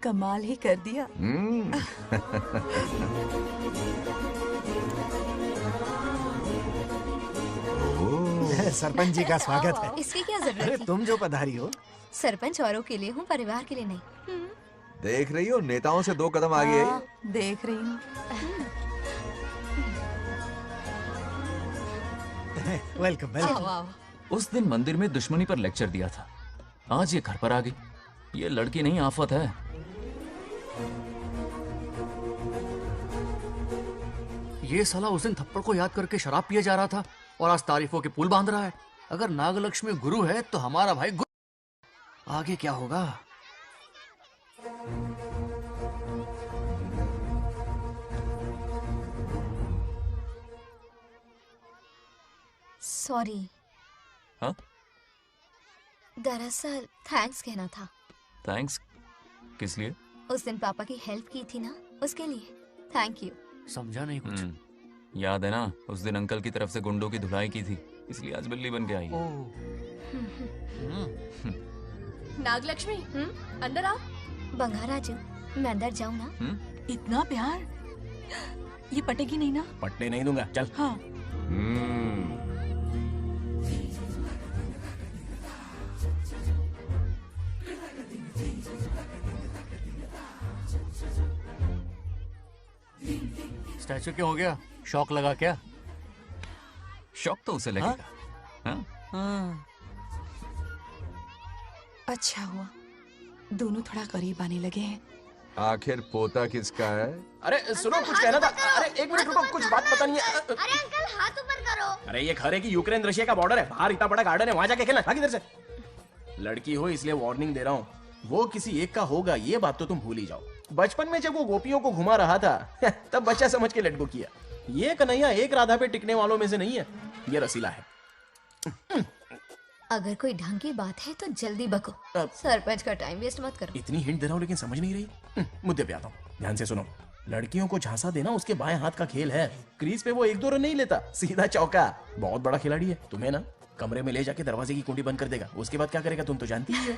कमाल ही कर दिया। सरपंच जी का स्वागत है। इसकी क्या जरूरत थी? तुम जो पधारी हो। सरपंच औरों के लिए हूँ, परिवार के लिए नहीं। देख रही हो, नेताओं से 2 कदम आगे है। देख रही हूँ। Welcome welcome. आओ। उस दिन मंदिर में दुश्मनी पर लेक्चर दिया था, आज ये घर पर आ गई। ये लड़की नहीं, आफत है। ये साला उस दिन थप्पड़ को याद करके शराब पिए जा रहा था और आज तारीफों के पुल बांध रहा है। अगर नागलक्ष्मी गुरु है तो हमारा भाई गुरु। आगे क्या होगा? सॉरी। हाँ? दरअसल थैंक्स कहना था। थैंक्स किस लिए? उस दिन पापा की हेल्प की थी ना, उसके लिए थैंक यू। समझा नहीं कुछ। याद है ना, उस दिन अंकल की तरफ से गुंडों की धुलाई की थी, इसलिए आज बिल्ली बन के आई है। नागलक्ष्मी, अंदर आओ। बंगाराजू, मैं अंदर जाऊँ ना? इतना प्यार, ये पटेगी नहीं ना? पटने नहीं दूंगा, चल। हाँ। स्टैचू क्यों हो गया? शौक लगा क्या? शौक तो उसे लगेगा। हाँ? अच्छा हुआ दोनों थोड़ा करीब आने लगे हैं। आखिर पोता किसका है? अरे सुनो, कुछ कहना था। अरे एक मिनट रुको, कुछ बात बतानी है। अरे अंकल, हाथ ऊपर करो। अरे ये खरे की यूक्रेन रशिया का बॉर्डर है, बाहर इतना बड़ा गार्डन है, वहां जाके खेलना। भाग इधर से। लड़की हो इसलिए वार्निंग दे रहा हूँ, वो किसी एक का होगा ये बात तो तुम भूल ही जाओ। बचपन में जब वो गोपियों को घुमा रहा था तब बच्चा समझ के लेट गो किया। ये कन्हैया एक राधा पे टिकने वालों में से नहीं है, ये रसीला है। अगर कोई ढंग की बात है तो जल्दी बको, सरपंच का टाइम वेस्ट मत करो। इतनी हिंट दे रहा हूँ लेकिन समझ नहीं रही। मुद्दे पे आता हूँ, ध्यान से सुनो। लड़कियों को झांसा देना उसके बाएं हाथ का खेल है। क्रीज पे वो 1-2 रन नहीं लेता, सीधा चौका। बहुत बड़ा खिलाड़ी है। तुम्हें ना कमरे में ले जाके दरवाजे की कुंडी बंद कर देगा, उसके बाद क्या करेगा तुम तो जानती ही हो।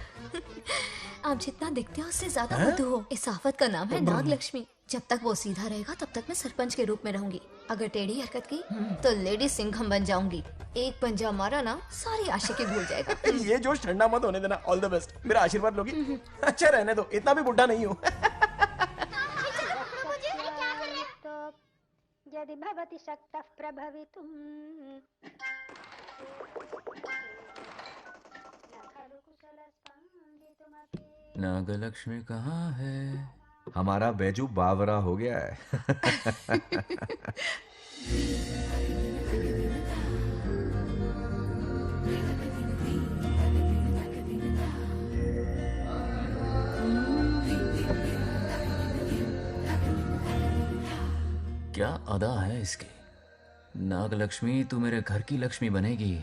आप जितना दिखते हो उससे ज्यादा बुद्धू हो। इस आफत का नाम है नागलक्ष्मी। जब तक वो सीधा रहेगा तब तक मैं सरपंच के रूप में रहूंगी। अगर टेढ़ी हरकत की तो लेडी सिंघम बन जाऊंगी। एक पंजा मारा ना, सारी आशिकी भूल जाएगा। ये जोश ठंडा मत होने देना। ऑल द बेस्ट, मेरा आशीर्वाद लोगी? अच्छा रहने दो, इतना भी बुढ़ा नहीं हूँ। यदि भवति शक्तः प्रभवितुम्। नागलक्ष्मी कहाँ है? हमारा बैजू बावरा हो गया है। क्या अदा है इसकी। नागलक्ष्मी, तू मेरे घर की लक्ष्मी बनेगी।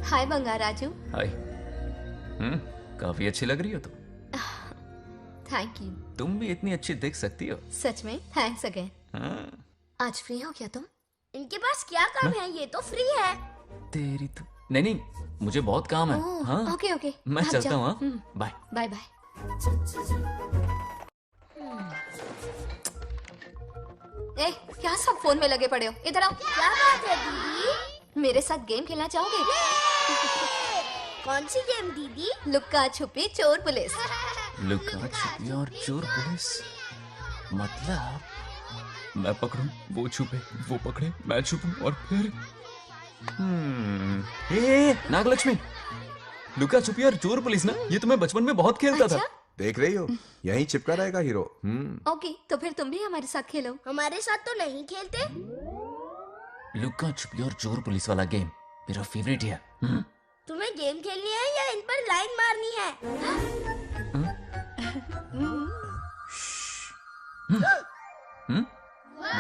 हाय बंगाराजू। हाय। काफी अच्छी लग रही हो तुम। Thank you. तुम भी इतनी अच्छी दिख सकती हो। सच में थैंक्स अगेन। हाँ। आज फ्री हो क्या तुम? इनके पास क्या काम है, ये तो फ्री है। तेरी तो नहीं, मुझे बहुत काम है। हाँ? ओके ओके, मैं चलता हूँ। Bye bye bye. ए, क्या सब फोन में लगे पड़े हो? इधर आओ। क्या बात है दीदी? मेरे साथ गेम खेलना चाहोगे? कौन सी गेम दीदी? लुक्का छुपी चोर पुलिस। लुका छुपी और चोर पुलिस? मतलब मैं पकड़ूं, वो छुपे, वो पकड़े, मैं छुपूं और फिर नागलक्ष्मी, लुका छुपी और चोर पुलिस ना, ये तो मैं बचपन में बहुत खेलता था। देख रही हो, यहीं चिपका रहेगा हीरो। ओके, तो फिर तुम भी हमारे साथ खेलो। हमारे साथ तो नहीं खेलते। लुका छुपी और चोर पुलिस वाला गेम मेरा फेवरेट है। तुम्हें गेम खेलनी है या इन पर लाइन मारनी है?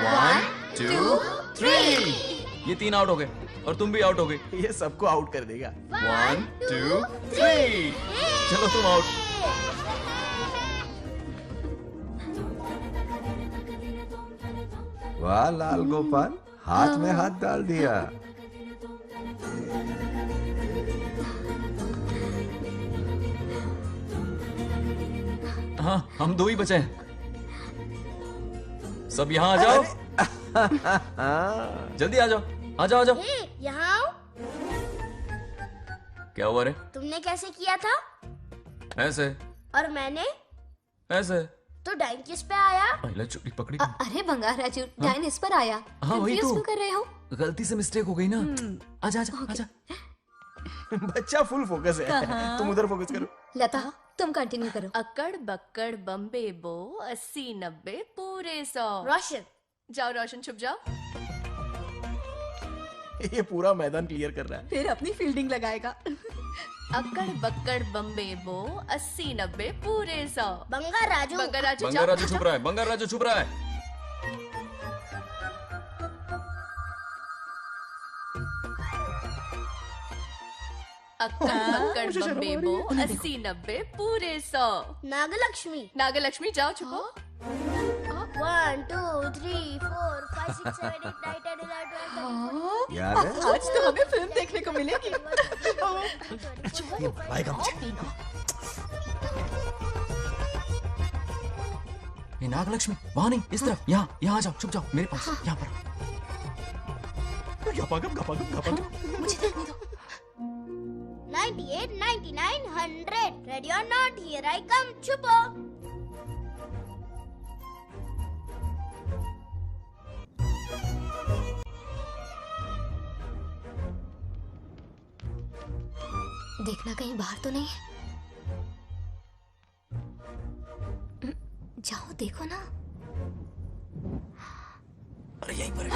1 2 3। ये 3 आउट हो गए और तुम भी आउट हो गए। ये सबको आउट कर देगा। 1 2 3। चलो तुम आउट। वाह लाल गोपाल, हाथ में हाथ डाल दिया। हाँ, हम दो ही बचे हैं। सब यहाँ आ जाओ। जल्दी आ जाओ, आ जाओ, आ जाओ। ए, यहाँ आओ। क्या हुआ रे? तुमने कैसे किया था? ऐसे और मैंने ऐसे। तो डाइन किस पे आया? पहले चुपड़ी पकड़ी। अरे बंगार राजू, डाइन इस पर आया। हाँ, वही Confuse तो। क्यों कर रहे हो? गलती से मिस्टेक हो गई ना। आजा आजा आजा। बच्चा फुल फोकस है। तुम उधर फोकस करो। लता, तुम कंटिन्यू करो। अकड़ बक्कड़ बम्बे बो 80-90 पूरे 100। रोशन, जाओ रोशन, छुप जाओ। ये पूरा मैदान क्लियर कर रहा है। फिर अपनी फील्डिंग लगाएगा। अकड़ बक्कड़ बम्बे बो 80-90 पूरे 100। बंगा राजू। बंगा राजू बंगार राजू छुप रहा है, बंगार राजू छुप रहा है। अक्कड़ बक्कड़ बम्बे बो 80-90 पूरे 100। नागलक्ष्मी। नागलक्ष्मी जाओ छुपो। 1 2 3 4 5 6 7 8 9 10 11 12 याद है? आज तो हमें फिल्म देखने को मिलेगी। ये आएगा मुझे। ये नागलक्ष्मी वहां नहीं, इस तरफ। यहाँ यहाँ आ जाओ, छुप जाओ मेरे पास। यहाँ पर। गपागप गपागप गपागप। मुझे देखने दो। 98 99 100 ready or not, here I come. छुपो। देखना कहीं बाहर तो नहीं है। जाओ देखो ना। अरे यहीं पर है।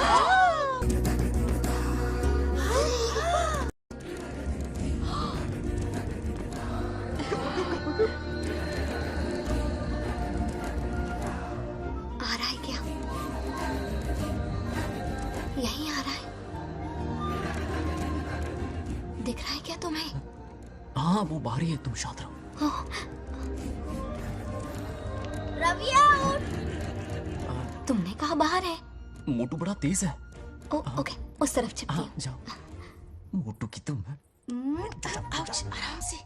आ रहा है क्या? यहीं आ रहा है। दिख रहा है क्या तुम्हें? हाँ, वो बाहर ही है, तुम शांत रहो। रवि आउट। तुमने कहा बाहर है? मोटू बड़ा तेज है। ओके, उस तरफ चिपकी। हाँ, जाओ। मोटू की तुम है। आउच, आराम से।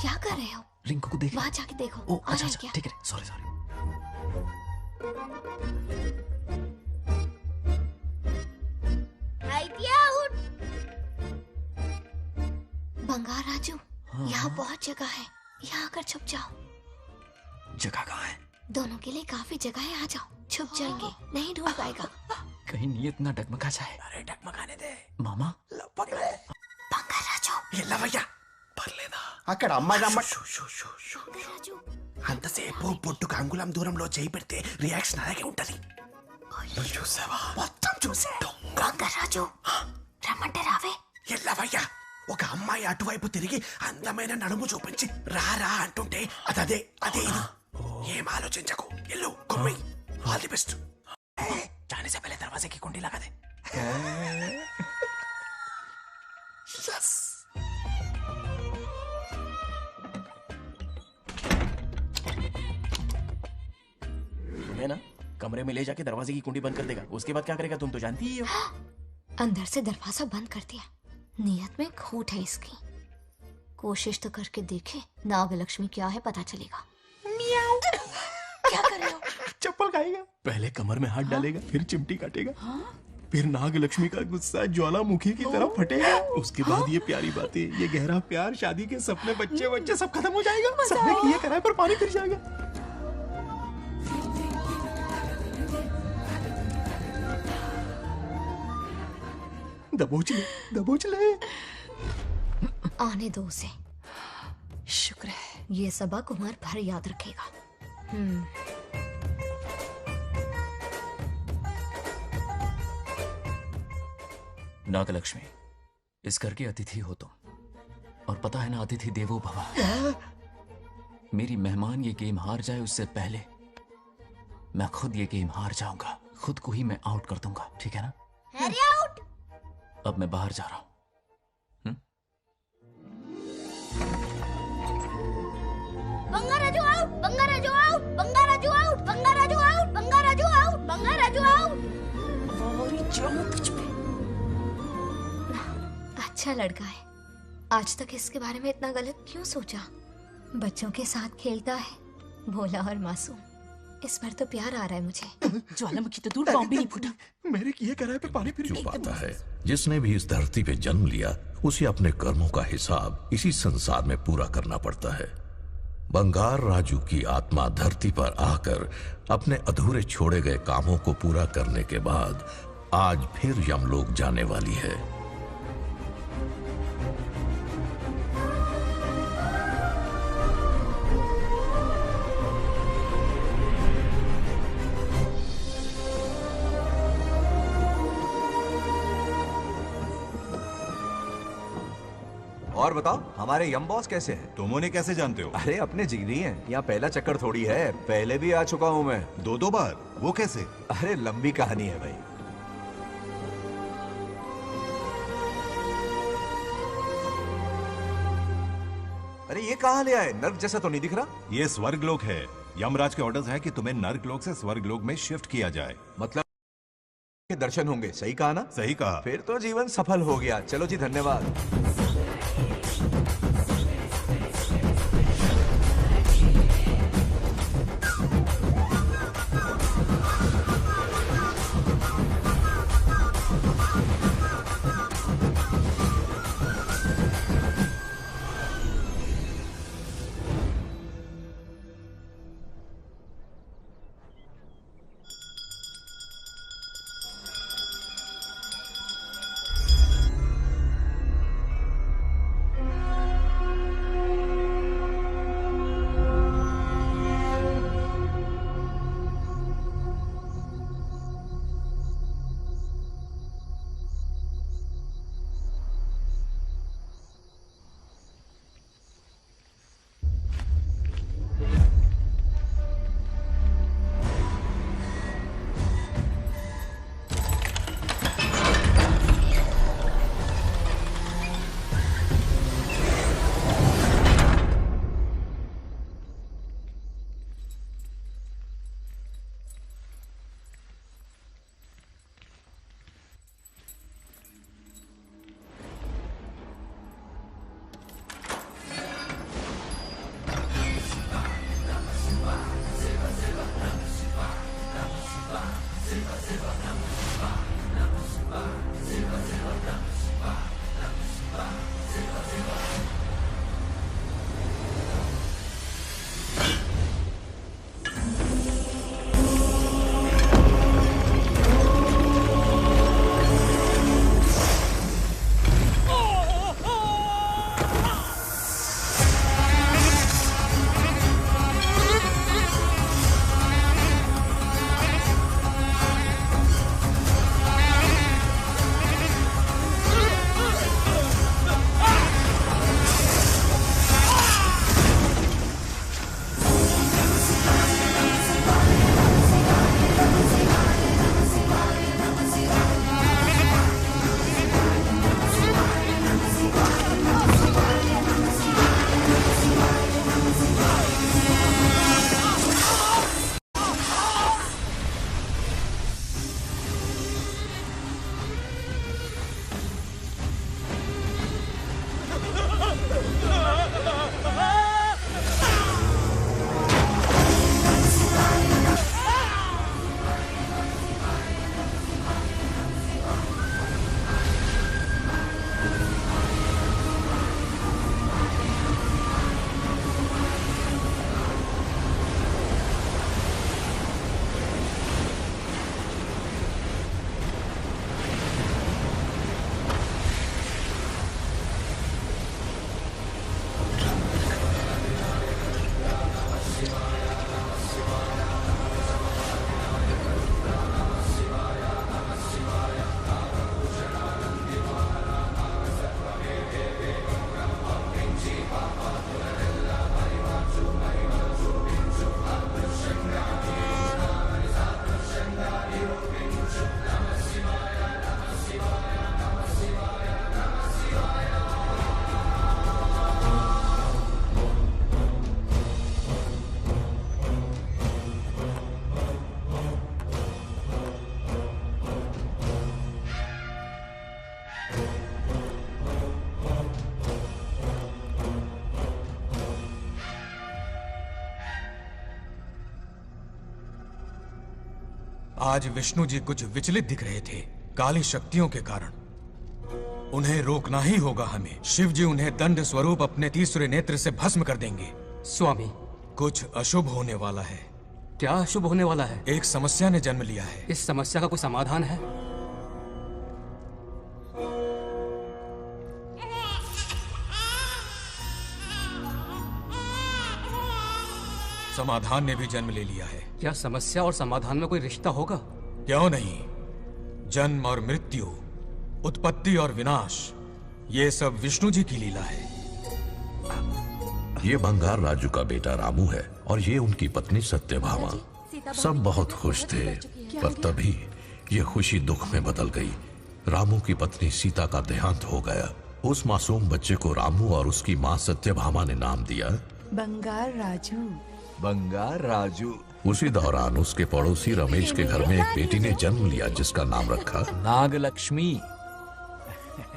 क्या कर रहे हो? रिंकू को देख। वहां जाके देखो। ओ, आ रहा अच्छा है अच्छा, क्या? ठीक है, सॉरी सॉरी। आउट। बंगार राजू, यहाँ बहुत जगह है। यहाँ आकर छुप जाओ। जगह कहाँ है? दोनों के लिए काफी जगह है। आ जाओ, छुप जाएंगे, नहीं ढूंढ पाएगा। कहीं नीयत ना डगमगा जाए। अरे डगमगाने दे मामा। बंगार राजू, ये लवయ్య పర్లేదా? అక్కడ అమ్మాయి రమ్మ बंगार राजू। అంతసేపు పొట్టుకు అంగుళం దూరంలో చేయి పెడితే రియాక్షన్ అలాగే ఉంటది. నువ్వు చూసావా? మొత్తం చూసా. बंगार राजू, రమ్మంటే రావే. ఎల్లవయ్య, ఒక అమ్మాయి అటువైపు తిరిగి అందమైన నడుము చూపించి రారా అంటుంటే అదే అదే ఇది. ఏం ఆలోచించకు, ఎల్లు కొమ్మి. All the best. जाने से पहले दरवाजे की कुंडी लगा दे. यस. तुम्हें ना कमरे में ले जाके दरवाजे की कुंडी बंद कर देगा. उसके बाद क्या करेगा तुम तो जानती ही हो. अंदर से दरवाजा बंद कर दिया। नियत में खोट है इसकी। कोशिश तो करके देखे, नागलक्ष्मी क्या है पता चलेगा। क्या कर रहे हो? चप्पल खाएगा. पहले कमर में हाथ डालेगा, फिर चिमटी काटेगा. फिर नागलक्ष्मी का गुस्सा ज्वालामुखी की तरह फटेगा. उसके बाद ये प्यारी बातें, ये गहरा प्यार, शादी के सपने, बच्चे बच्चे सब खत्म हो जाएगा. सबने किए कराए पर पानी फिर जाएगा. दबोच ले, दबोच ले. आने दो उसे। शुक्र है, ये सबक उम्र भर याद रखेगा। नागलक्ष्मी, इस घर की अतिथि हो तुम, और पता है ना, अतिथि देवो भव। मेरी मेहमान ये गेम हार जाए उससे पहले मैं खुद ये गेम हार जाऊंगा. खुद को ही मैं आउट कर दूंगा, ठीक है ना? Harry out. अब मैं बाहर जा रहा हूं. Bangaraju out, Bangaraju out, Bangaraju out, Bangaraju out, Bangaraju out, Bangaraju out. अच्छा लड़का है। आज तक इसके बारे में इतना गलत क्यों सोचा? बच्चों के साथ खेलता है, भोला और मासूम। इस बार तो प्यार आ रहा है मुझे। ज्वालामुखी तो दूर, बॉम्ब भी नहीं फूटा। मेरे किए कराए पे पानी फिर जो पाता है, जिसने भी इस धरती पे जन्म लिया उसे अपने कर्मों का हिसाब इसी संसार में पूरा करना पड़ता है। बंगार राजू की आत्मा धरती पर आकर अपने अधूरे छोड़े गए कामों को पूरा करने के बाद आज फिर यमलोक जाने वाली है। और बताओ हमारे यम बॉस कैसे हैं? तुम उन्हें कैसे जानते हो? अरे अपने जिगरी हैं, यहाँ पहला चक्कर थोड़ी है, पहले भी आ चुका हूँ मैं। 2 बार? वो कैसे? अरे लंबी कहानी है भाई। अरे ये कहाँ ले आए? नर्क जैसा तो नहीं दिख रहा। ये स्वर्गलोक है। यमराज के ऑर्डर्स हैं कि तुम्हें नर्कलोक से स्वर्गलोक में शिफ्ट किया जाए। मतलब के दर्शन होंगे, सही कहा ना? सही कहा। फिर तो जीवन सफल हो गया। चलो जी, धन्यवाद। आज विष्णु जी कुछ विचलित दिख रहे थे काली शक्तियों के कारण। उन्हें रोकना ही होगा हमें। शिव जी उन्हें दंड स्वरूप अपने तीसरे नेत्र से भस्म कर देंगे। स्वामी, कुछ अशुभ होने वाला है। क्या अशुभ होने वाला है? एक समस्या ने जन्म लिया है। इस समस्या का कोई समाधान है? समाधान ने भी जन्म ले लिया है। क्या समस्या और समाधान में कोई रिश्ता होगा? क्यों नहीं। जन्म और मृत्यु, उत्पत्ति और विनाश, ये सब विष्णु जी की लीला है। ये बंगार राजू का बेटा रामू है और ये उनकी पत्नी सत्यभामा। सब बहुत खुश थे, पर तभी ये खुशी दुख में बदल गई। रामू की पत्नी सीता का देहांत हो गया। उस मासूम बच्चे को रामू और उसकी माँ सत्यभामा ने नाम दिया बंगार राजू। बंगार राजू। उसी दौरान उसके पड़ोसी रमेश के घर में एक बेटी ने जन्म लिया जिसका नाम रखा नागलक्ष्मी।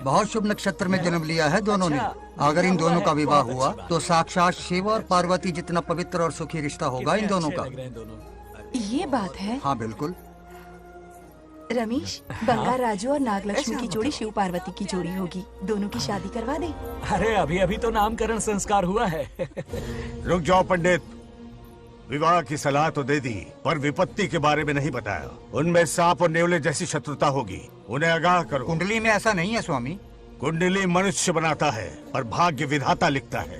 बहुत शुभ नक्षत्र में जन्म लिया है दोनों ने। अगर इन दोनों का विवाह हुआ तो साक्षात शिव और पार्वती जितना पवित्र और सुखी रिश्ता होगा इन दोनों का। ये बात है। हाँ बिल्कुल। रमेश, बंगार राजू और नागलक्ष्मी की जोड़ी शिव पार्वती की जोड़ी होगी। दोनों की शादी करवा दे। अरे अभी अभी तो नामकरण संस्कार हुआ है। रुक जाओ पंडित, विवाह की सलाह तो दे दी पर विपत्ति के बारे में नहीं बताया। उनमें सांप और नेवले जैसी शत्रुता होगी, उन्हें आगाह करो। कुंडली में ऐसा नहीं है स्वामी। कुंडली मनुष्य बनाता है और भाग्य विधाता लिखता है।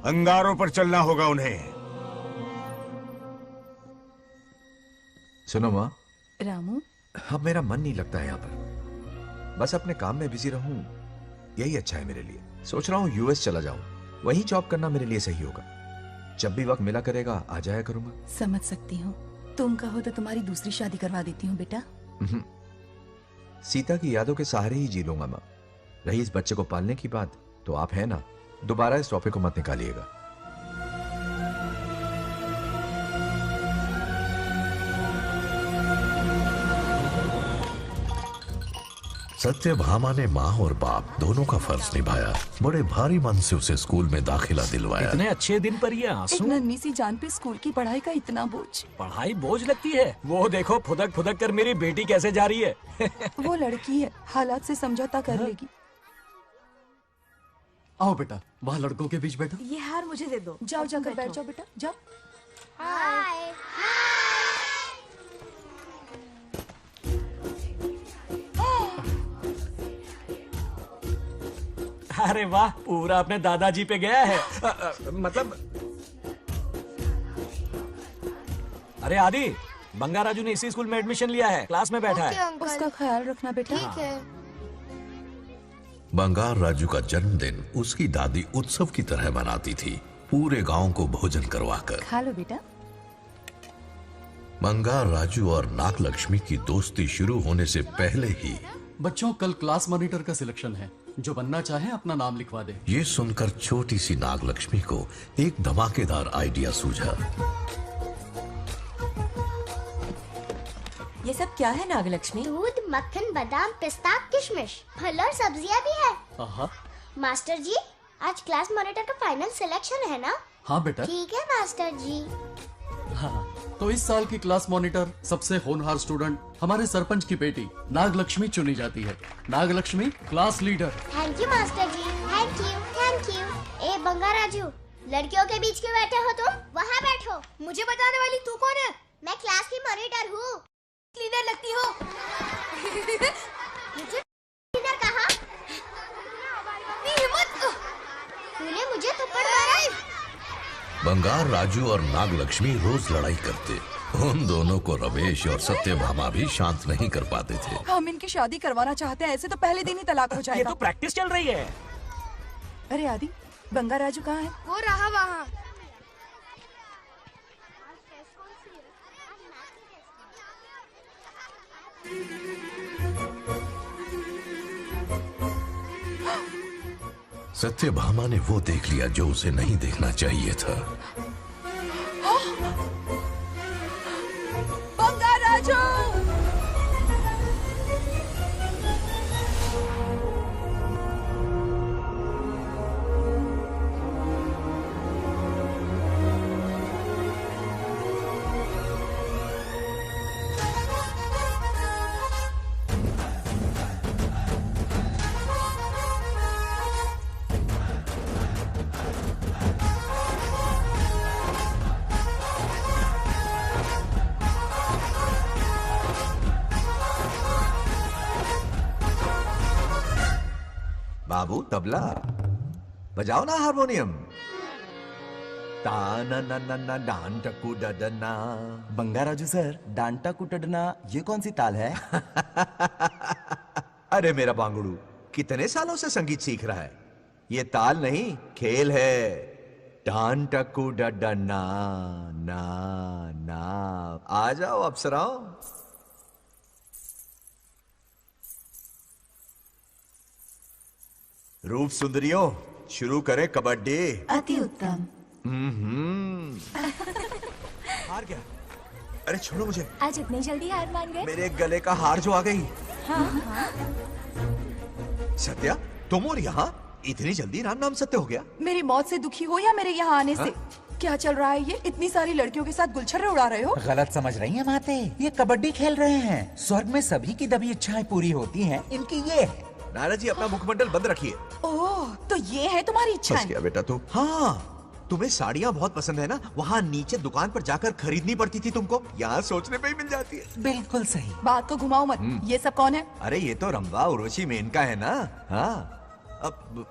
अंगारों पर चलना होगा उन्हें। सुनो माँ, रामू, अब मेरा मन नहीं लगता है यहाँ पर। बस अपने काम में बिजी रहूं, यही अच्छा है मेरे लिए। सोच रहा हूँ यूएस चला जाऊं, वहीं जॉब करना मेरे लिए सही होगा। जब भी वक्त मिला करेगा आ जाया करूंगा। समझ सकती हूँ। तुम कहो तो तुम्हारी दूसरी शादी करवा देती हूँ बेटा। सीता की यादों के सहारे ही जी लूंगा माँ। रही इस बच्चे को पालने की बात, तो आप है ना, दोबारा इस टॉपिक को मत निकालिएगा। सत्यभामा ने माँ और बाप दोनों का फर्ज निभाया। बड़े भारी मन से उसे स्कूल में दाखिला दिलवाया। इतने अच्छे दिन पर ये आंसू। एक नन्ही सी जान पे स्कूल की पढ़ाई का इतना बोझ। पढ़ाई बोझ लगती है? वो देखो फुदक फुदक कर मेरी बेटी कैसे जा रही है। वो लड़की है, हालात से समझौता कर लेगी। आओ बेटा, वहाँ लड़कों के बीच बैठो। ये हार मुझे दे दो। जाओ जाकर बैठ जाओ बेटा, जाओ। हाय। अरे वाह, पूरा अपने दादाजी पे गया है। मतलब अरे आदि, बंगार राजू ने इसी स्कूल में एडमिशन लिया है, क्लास में बैठा है। उसका ख्याल रखना बेटा। ठीक है। बंगार राजू का जन्मदिन उसकी दादी उत्सव की तरह मनाती थी, पूरे गांव को भोजन करवाकर। खा लो बेटा। बंगार राजू और नागलक्ष्मी की दोस्ती शुरू होने से पहले ही बच्चों, कल क्लास मॉनिटर का सिलेक्शन है। जो बनना चाहे अपना नाम लिखवा दे। ये सुनकर छोटी सी नागलक्ष्मी को एक धमाकेदार आइडिया सूझा। ये सब क्या है नागलक्ष्मी? दूध, मक्खन, बादाम, पिस्ता, किशमिश, फल और सब्जियां भी है। मास्टर जी, आज क्लास मॉनिटर का फाइनल सिलेक्शन है ना? हाँ बेटा। ठीक है मास्टर जी। हाँ, तो इस साल की क्लास मॉनिटर सबसे होनहार स्टूडेंट हमारे सरपंच की बेटी नागलक्ष्मी चुनी जाती है। Nagalakshmi class leader. Thank you master ji, thank you thank you. ए बंगार राजू, लड़कियों के बीच क्यों बैठे हो तुम? वहाँ बैठो। मुझे बताने वाली तू कौन है? मैं क्लास की मॉनिटर हूँ। लीडर लगती हो। मुझे लीडर कहा? तूने मुझे थप्पड़ मारा। बंगार राजू और नागलक्ष्मी रोज लड़ाई करते। उन दोनों को रमेश और सत्यभामा भी शांत नहीं कर पाते थे। हम इनकी शादी करवाना चाहते हैं, ऐसे तो पहले दिन ही तलाक हो जाएगा। ये तो प्रैक्टिस चल रही है। अरे आदि, बंगार राजू कहाँ है? वो रहा वहाँ। सत्यभामा ने वो देख लिया जो उसे नहीं देखना चाहिए था। बंगार राजू! बाबू तबला बजाओ ना हारमोनियम। ता ना ना ना ना डांट कुडडना। बंगाराजू सर, डांटा कुटडना ये कौन सी ताल है? अरे मेरा बांगड़ू, कितने सालों से संगीत सीख रहा है? ये ताल नहीं, खेल है। डांट कुडडना ना ना। आ जाओ अप्सराओ। रूप सुंदरियों, शुरू करें कबड्डी। अति उत्तम। हार गया। अरे छोड़ो मुझे। आज इतनी जल्दी हार मान गए? मेरे गले का हार जो आ गई। हाँ। सत्या, तुम और यहाँ इतनी जल्दी राम नाम सत्य हो गया? मेरी मौत से दुखी हो या मेरे यहाँ आने से? क्या चल रहा है ये? इतनी सारी लड़कियों के साथ गुलछर्रे उड़ा रहे हो? गलत समझ रही हैं माते, ये कबड्डी खेल रहे हैं। स्वर्ग में सभी की दबी इच्छाएं पूरी होती हैं, इनकी ये है। नारा जी, अपना मुखमंडल बंद रखिए। ओह, तो ये है तुम्हारी इच्छा? क्या बेटा तू? हाँ, तुम्हें साड़ियाँ बहुत पसंद है ना? वहाँ नीचे दुकान पर जाकर खरीदनी पड़ती थी तुमको, यहाँ सोचने पे ही मिल जाती है। बिल्कुल सही। बात को घुमाओ मत। ये सब कौन है? अरे ये तो रंबा उर्वशी मेनका है ना। हाँ, अब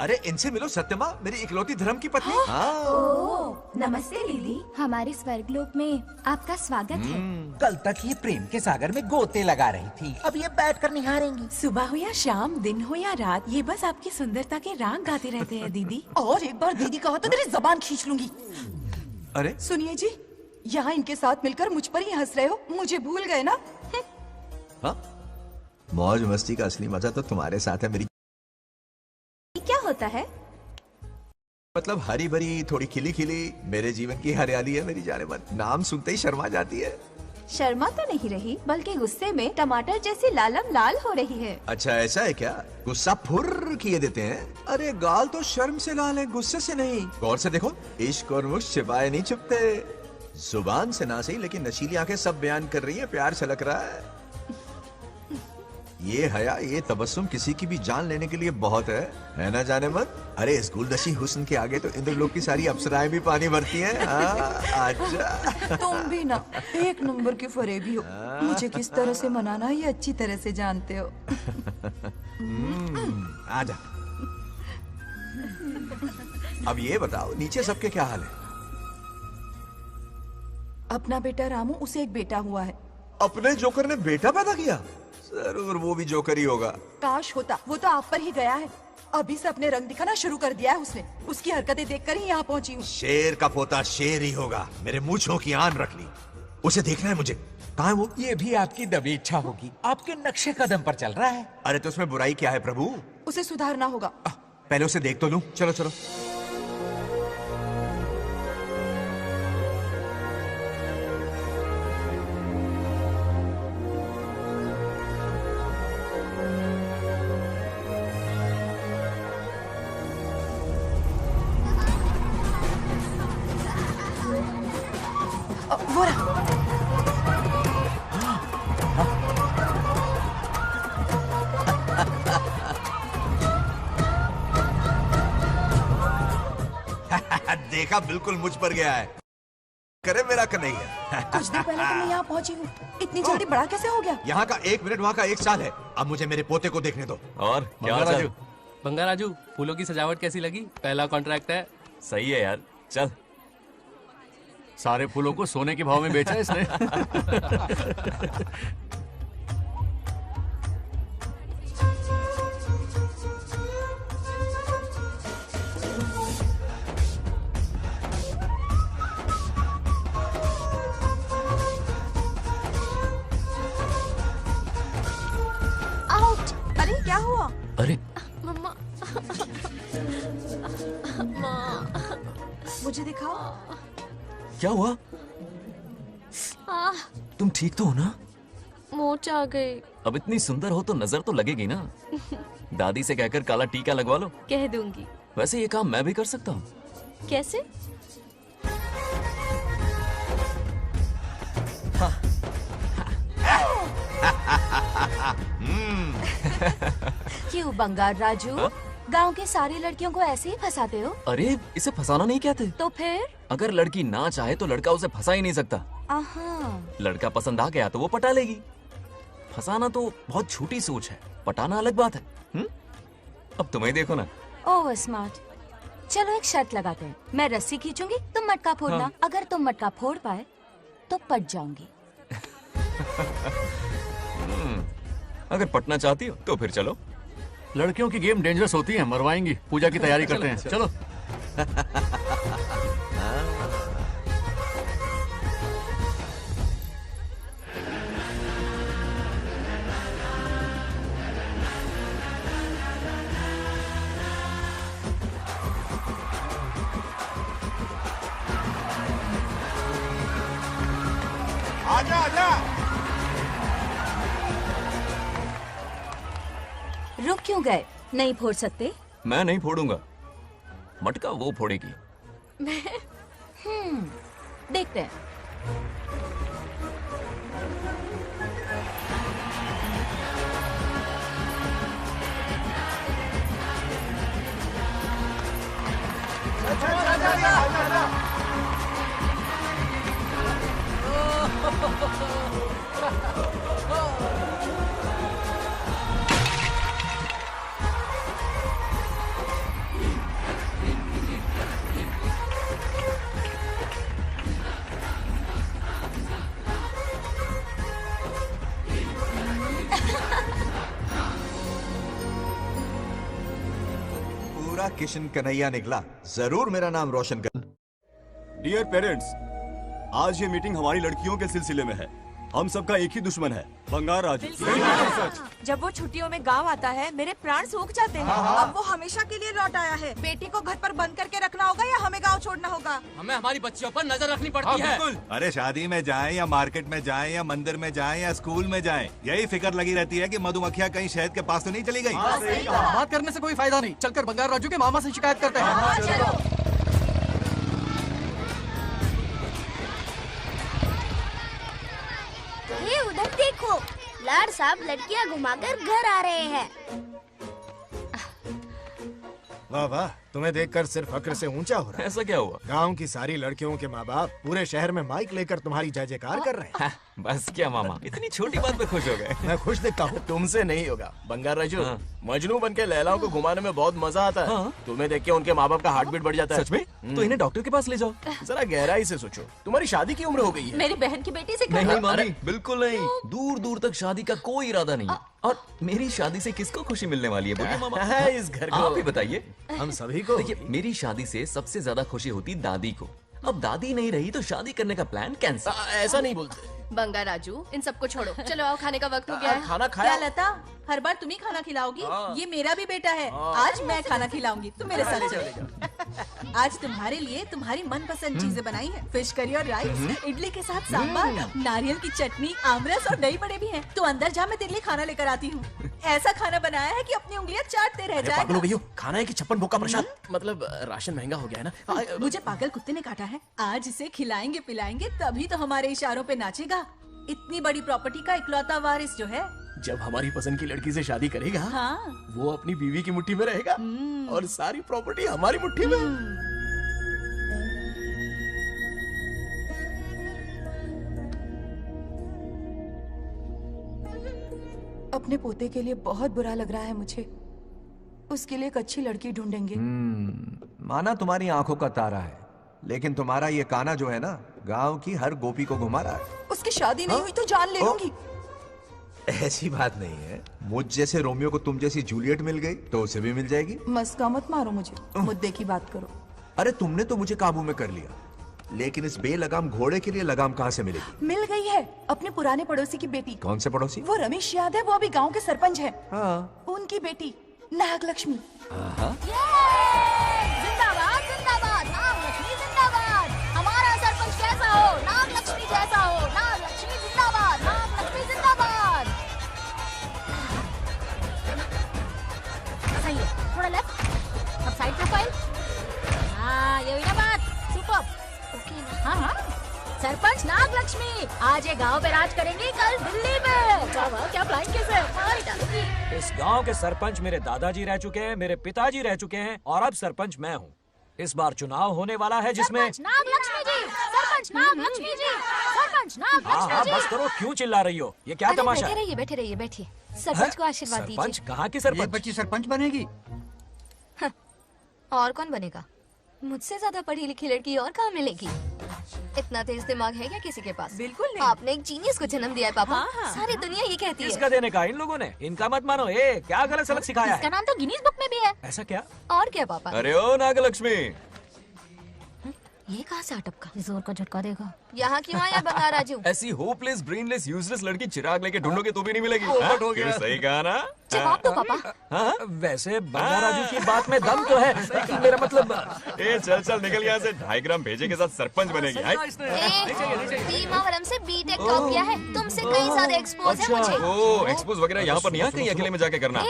अरे इनसे मिलो सत्यमा, मेरी इकलौती धर्म की पत्नी। हाँ। नमस्ते दीदी, हमारे स्वर्गलोक में आपका स्वागत है। कल तक ये प्रेम के सागर में गोते लगा रही थी, अब ये बैठकर निहारेंगी। सुबह हो या शाम, दिन हो या रात, ये बस आपकी सुंदरता के राग गाते रहते हैं दीदी। और एक बार दीदी कहो तो तेरी जबान खींच लूंगी। अरे सुनिए जी, यहाँ इनके साथ मिलकर मुझ पर ही हंस रहे हो, मुझे भूल गए ना? हाँ? मौज मस्ती का असली मजा तो तुम्हारे साथ है मेरी। क्या होता है? मतलब हरी भरी थोड़ी खिली खिली मेरे जीवन की हरियाली है मेरी जाने मन। नाम सुनते ही शर्मा जाती है। शर्मा तो नहीं रही, बल्कि गुस्से में टमाटर जैसी लालम लाल हो रही है। अच्छा ऐसा है क्या? गुस्सा फुर्र किए देते हैं। अरे गाल तो शर्म से लाल है, गुस्से से नहीं। गौर से देखो, इश्क और मुश्क छिपाए नहीं छुपते। जुबान से ना सही, लेकिन नशीली आंखें सब बयान कर रही हैं, प्यार छलक रहा है। ये हया, ये तबस्सुम किसी की भी जान लेने के लिए बहुत है ना जाने मन? अरे इस गुलदशी हुस्न के आगे तो इंद्रलोक की सारी अप्सराएं भी पानी भरती हैं। अच्छा। तुम भी ना एक नंबर के फरेबी हो। मुझे किस तरह से मनाना है ये अच्छी तरह से जानते हो। आजा। अब ये बताओ, नीचे सबके क्या हाल है? अपना बेटा रामू, उसे एक बेटा हुआ है। अपने जोकर ने बेटा पैदा किया? जरूर वो भी जोकर ही होगा। काश होता, वो तो आप पर ही गया है। अभी से अपने रंग दिखाना शुरू कर दिया है उसने। उसकी हरकतें देखकर ही यहाँ पहुंची हूँ। शेर का पोता शेर ही होगा। मेरे मूंछों की आन रख ली। उसे देखना है मुझे। कहाँ है वो? ये भी आपकी दबी इच्छा होगी, आपके नक्शे कदम पर चल रहा है। अरे तो उसमें बुराई क्या है प्रभु? उसे सुधारना होगा। पहले उसे देख तो लूं। चलो चलो। वो रहा। देखा, बिल्कुल मुझ पर गया है। करे मेरा कन्हैया। कुछ देर पहले तो मैं यहाँ पहुंची हूँ। इतनी जल्दी बड़ा कैसे हो गया? यहाँ का 1 मिनट, वहाँ का 1 साल है। अब मुझे मेरे पोते को देखने दो। और क्या राजू? बंगाराजू, फूलों की सजावट कैसी लगी? पहला कॉन्ट्रैक्ट है। सही है यार, चल। सारे फूलों को सोने के भाव में बेचा इसने। आउट। अरे क्या हुआ? अरे मम्मा। मुझे दिखाओ। क्या हुआ? तुम ठीक तो हो ना? मोच आ गई। अब इतनी सुंदर हो तो नजर तो लगेगी ना। दादी से कहकर काला टीका लगवा लो। कह दूंगी। वैसे ये काम मैं भी कर सकता हूँ। कैसे? क्यों बंगार राजू? गांव के सारी लड़कियों को ऐसे ही फंसाते हो? अरे इसे फंसाना नहीं कहते। तो फिर? अगर लड़की ना चाहे तो लड़का उसे फंसा ही नहीं सकता। लड़का पसंद आ गया तो वो पटा लेगी। फंसाना तो बहुत छोटी सोच है, पटाना अलग बात है। अब तुम्हें देखो ना। Over smart. चलो एक शर्त लगाते हैं, मैं रस्सी खींचूंगी, तुम मटका फोड़ना। हाँ। अगर तुम मटका फोड़ पाए तो पट जाऊंगी। अगर पटना चाहती हो तो फिर चलो। लड़कियों की गेम डेंजरस होती है, मरवाएंगी। पूजा की तैयारी करते हैं, चलो। आजा आजा। रुक क्यों गए? नहीं फोड़ सकते? मैं नहीं फोड़ूंगा, मटका वो फोड़ेगी। देखते हैं। पूरा किशन कन्हैया निकला, जरूर मेरा नाम रोशन कर। डियर पेरेंट्स, आज ये मीटिंग हमारी लड़कियों के सिलसिले में है। हम सबका एक ही दुश्मन है, बंगार राजू। जब वो छुट्टियों में गांव आता है मेरे प्राण सूख जाते हैं। अब वो हमेशा के लिए लौट आया है। बेटी को घर पर बंद करके रखना होगा या हमें गांव छोड़ना होगा? हमें हमारी बच्चियों पर नजर रखनी पड़ती है। अरे शादी में जाएं या मार्केट में जाएं या मंदिर में जाएं या स्कूल में जाएं, यही फिक्र लगी रहती है कि मधुमक्खियाँ कहीं शहद के पास तो नहीं चली गई। बात करने से कोई फायदा नहीं, चलकर बंगार राजू के मामा से शिकायत करते हैं। ये उधर देखो, लाड साहब लड़कियां घुमाकर घर आ रहे हैं। वाह वाह, तुम्हें देखकर सिर्फ फक्र से ऊंचा हो रहा है। ऐसा क्या हुआ? गांव की सारी लड़कियों के माँ बाप पूरे शहर में माइक लेकर तुम्हारी जय जयकार कर रहे हैं। बस क्या मामा, इतनी छोटी बात पे खुश हो गए? मैं खुश दिखता हूँ। तुमसे नहीं होगा बंगार राजू। मजनू बन के लैलाओं को घुमाने में बहुत मजा आता है। तुम्हें देख के उनके माँ बाप का हार्ट बीट बढ़ जाता है। सच में? तो इन्हें डॉक्टर के पास ले जाओ। जरा गहराई से सोचो, तुम्हारी शादी की उम्र हो गई है। मेरी बहन की बेटी से नहीं मामी, बिल्कुल नहीं। दूर दूर तक शादी का कोई इरादा नहीं है। और मेरी शादी से किसको खुशी मिलने वाली है बोलिए मामा? इस घर को। आप ही बताइए। हम सभी को। देखिए, मेरी शादी से सबसे ज्यादा खुशी होती दादी को। अब दादी नहीं रही तो शादी करने का प्लान कैंसिल। ऐसा नहीं बोलते। बंगा राजू, इन सबको छोड़ो, चलो आओ, खाने का वक्त हो गया है। खाना खाया? क्या लता, हर बार तुम ही खाना खिलाओगी? ये मेरा भी बेटा है। आज मैं खाना खिलाऊंगी, तुम मेरे साथ चलो। आज तुम्हारे लिए तुम्हारी मनपसंद चीजें बनाई है। फिश करी और राइस, इडली के साथ सांभर, नारियल की चटनी, आमरस और दही बड़े भी हैं। तू अंदर जा, मैं तेरे लिए खाना लेकर आती हूँ। ऐसा खाना बनाया है कि अपनी उंगलियां चाटते रह जाएगा। पागल हो गई हो, खाना है कि 56 भोग का प्रसाद। मतलब राशन महंगा हो गया है ना। मुझे पागल कुत्ते ने काटा है। आज इसे खिलाएंगे पिलाएंगे तभी तो हमारे इशारों पे नाचेगा। इतनी बड़ी प्रॉपर्टी का इकलौता वारिस जो है। जब हमारी पसंद की लड़की से शादी करेगा, हाँ। वो अपनी बीवी की मुट्ठी में रहेगा और सारी प्रॉपर्टी हमारी मुट्ठी में। अपने पोते के लिए बहुत बुरा लग रहा है मुझे। उसके लिए एक अच्छी लड़की ढूंढेंगे। माना तुम्हारी आंखों का तारा है, लेकिन तुम्हारा ये काना जो है ना, गांव की हर गोपी को घुमा रहा है। उसकी शादी नहीं हुई तो जान ले लूंगी। ऐसी बात नहीं है। मुझ जैसे रोमियो को तुम जैसी जूलियट मिल गई तो उसे भी मिल जाएगी। मस्का मत मारो मुझे, मुद्दे की बात करो। अरे तुमने तो मुझे काबू में कर लिया, लेकिन इस बेलगाम घोड़े के लिए लगाम कहाँ से मिलेगी? मिल गई है, अपने पुराने पड़ोसी की बेटी। कौन से पड़ोसी? वो रमेश याद है, वो अभी गांव के सरपंच है। हाँ। उनकी बेटी नागलक्ष्मी। जिंदाबाद जिंदाबाद, नागलक्ष्मी जिंदाबाद। हमारा सरपंच कैसा हो? नागलक्ष्मी जैसा हो। नागलक्ष्मी जिंदाबाद, नागलक्ष्मी जिंदाबाद। सही है, थोड़ा लेफ्ट, अब साइड प्रोफाइल। हाँ, ये हुई ना बात। सुपर। हाँ हाँ, सरपंच नागलक्ष्मी आज ये गांव पे राज करेंगी, कल दिल्ली में। क्या फ्लाइंग किस है? मार डालूंगी। इस गांव के सरपंच मेरे दादाजी रह चुके हैं, मेरे पिताजी रह चुके हैं और अब सरपंच मैं हूँ। इस बार चुनाव होने वाला है जिसमें नागलक्ष्मी जी, सरपंच नागलक्ष्मी जी, सरपंच नागलक्ष्मी जी। बस करो, क्यों चिल्ला रही हो? ये क्या तमाशा है? बैठे रहिए बैठिए। सरपंच को आशीर्वाद दीजिए। सरपंच कहाँ की सरपंच? बच्ची सरपंच बनेगी। और कौन बनेगा? मुझसे ज्यादा पढ़ी लिखी लड़की और कहाँ मिलेगी? इतना तेज दिमाग है क्या किसी के पास? बिल्कुल नहीं। आपने एक जीनियस को जन्म दिया है पापा। हाँ। सारी दुनिया ये कहती किसका है। देने का इन लोगों ने? इनका मत मानो। क्या गलत सलत सिखाया इसका है? नाम तो गिनीज बुक में भी है। ऐसा क्या? और क्या पापा? अरे ओ नागलक्ष्मी, ये कहाँ से अटपका? जोर का झटका देगा। यहाँ क्यों आया बता राजू? ऐसी होपलेस ब्रेनलेस यूजलेस लड़की चिराग लेके ढूंढोगे तो भी नहीं मिलेगी। पोपट हाँ? हो गया। क्यों, सही कहा ना? जवाब दो पापा। हाँ? वैसे बंगा राजू की बात में दम तो है, लेकिन मेरा मतलब चल चल निकल यहाँ से। 2.5 ग्राम भेजे के साथ सरपंच बनेगी। भीमावरम से बीटेक टॉप किया है। तुमसे कई ज्यादा एक्सपोज है मुझे। ओ एक्सपोज वगैरह यहाँ पर नहीं है, कहीं अकेले में जाके करना।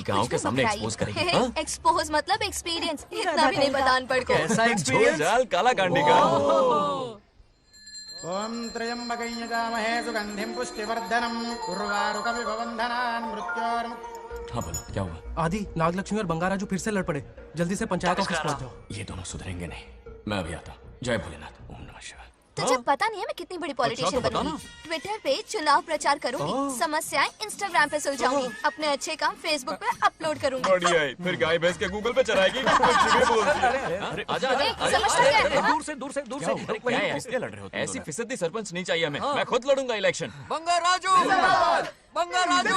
गाँव के सामने एक्सपोज करेगी। हाँ? एक्सपोज मतलब एक्सपीरियंस। इतना भी नहीं पता अनपढ़ को। ऐसा एक्सपीरियंस जाल काला कांडी का। ओम त्र्यंबकं यजामहे सुगंधिं पुष्टिवर्धनम् उर्वारुकमिव बन्धनान् मृत्योर्मुक्तिः। हाँ बोलो, क्या हुआ? आदि, नागलक्ष्मी और बंगाराजू फिर से लड़ पड़े। जल्दी से पंचायत ऑफिस पहुंच जाओ। ये दोनों सुधरेंगे नहीं। मैं अभी आता हूँ। जय भोलेनाथ। ओम नमः शिवाय। तुझे पता नहीं है मैं कितनी बड़ी पॉलिटिशियन तो बता बनूंगी। ट्विटर पे चुनाव प्रचार करूंगी, समस्याएं इंस्टाग्राम पे सुलझाऊंगी, अपने अच्छे काम फेसबुक पे अपलोड करूंगी। बढ़िया है। फिर गाय भैंस के गूगल पे चराएगी। कुछ भी बोलती है। अरे आजा आजा। समझता क्या है? दूर से दूर से दूर से। अरे क्या है? किसके लड़ रहे हो? ऐसी फिसदी सरपंच नहीं चाहिए हमें। मैं खुद लड़ूंगा इलेक्शन। बंगा राजू, बंगा राजू।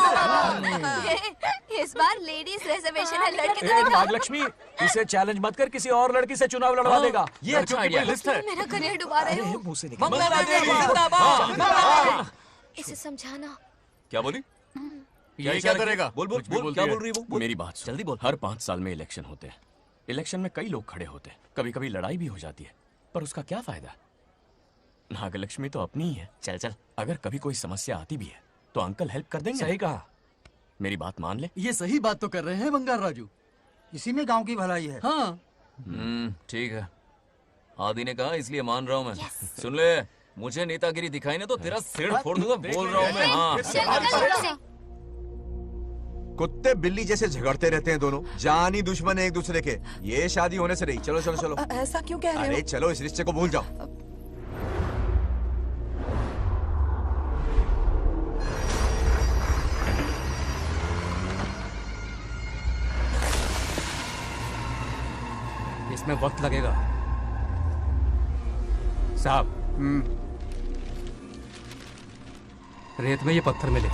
इस बार लेडीज रिजर्वेशन है, लड़के तो दिखाओ। नागलक्ष्मी, इसे चैलेंज मत कर, किसी और लड़की से चुनाव लड़वा देगा। ये अच्छा आइडिया है। मेरा करियर डुबा रहे हो। मुंह से निकल। इसे समझाना। क्या बोली? ये क्या करेगा? बोल बोल बोल। क्या बोल रही है वो? मेरी बात सुन। जल्दी बोल। हर 5 साल में इलेक्शन होते हैं। इलेक्शन में कई लोग खड़े होते हैं, कभी कभी लड़ाई भी हो जाती है, पर उसका क्या फायदा? नागलक्ष्मी तो अपनी ही है। चल चल, अगर कभी कोई समस्या आती भी है तो अंकल हेल्प कर देंगे। सही कहा। मेरी बात मान ले। ये सही बात तो कर रहे हैं बंगार राजू। इसी में गांव की भलाई है। हाँ ठीक है। आदि ने कहा इसलिए मान रहा हूँ मैं। सुन ले, मुझे नेतागिरी दिखाई ना तो तेरा सिर फोड़ दूंगा। बोल रहा हूँ मैं। हाँ। कुत्ते बिल्ली जैसे झगड़ते रहते हैं दोनों, जानी दुश्मन है एक दूसरे के। ये शादी होने से रही। चलो चलो चलो। ऐसा क्यों कह रहे हो? अरे चलो, इस रिश्ते को भूल जाओ। इसमें वक्त लगेगा साहब। रेत में ये पत्थर मिले।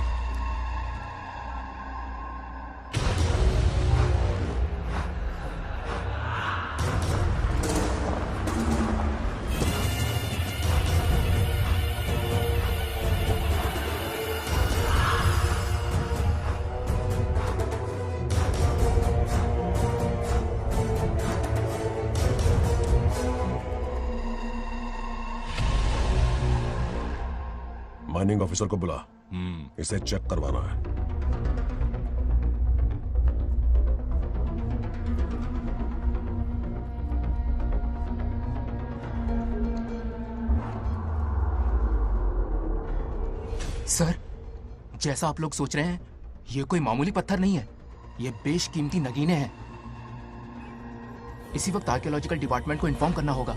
माइनिंग ऑफिसर को बुला, इसे चेक करवाना है। सर, जैसा आप लोग सोच रहे हैं, ये कोई मामूली पत्थर नहीं है। ये बेशकीमती नगीने हैं। इसी वक्त आर्कियोलॉजिकल डिपार्टमेंट को इन्फॉर्म करना होगा।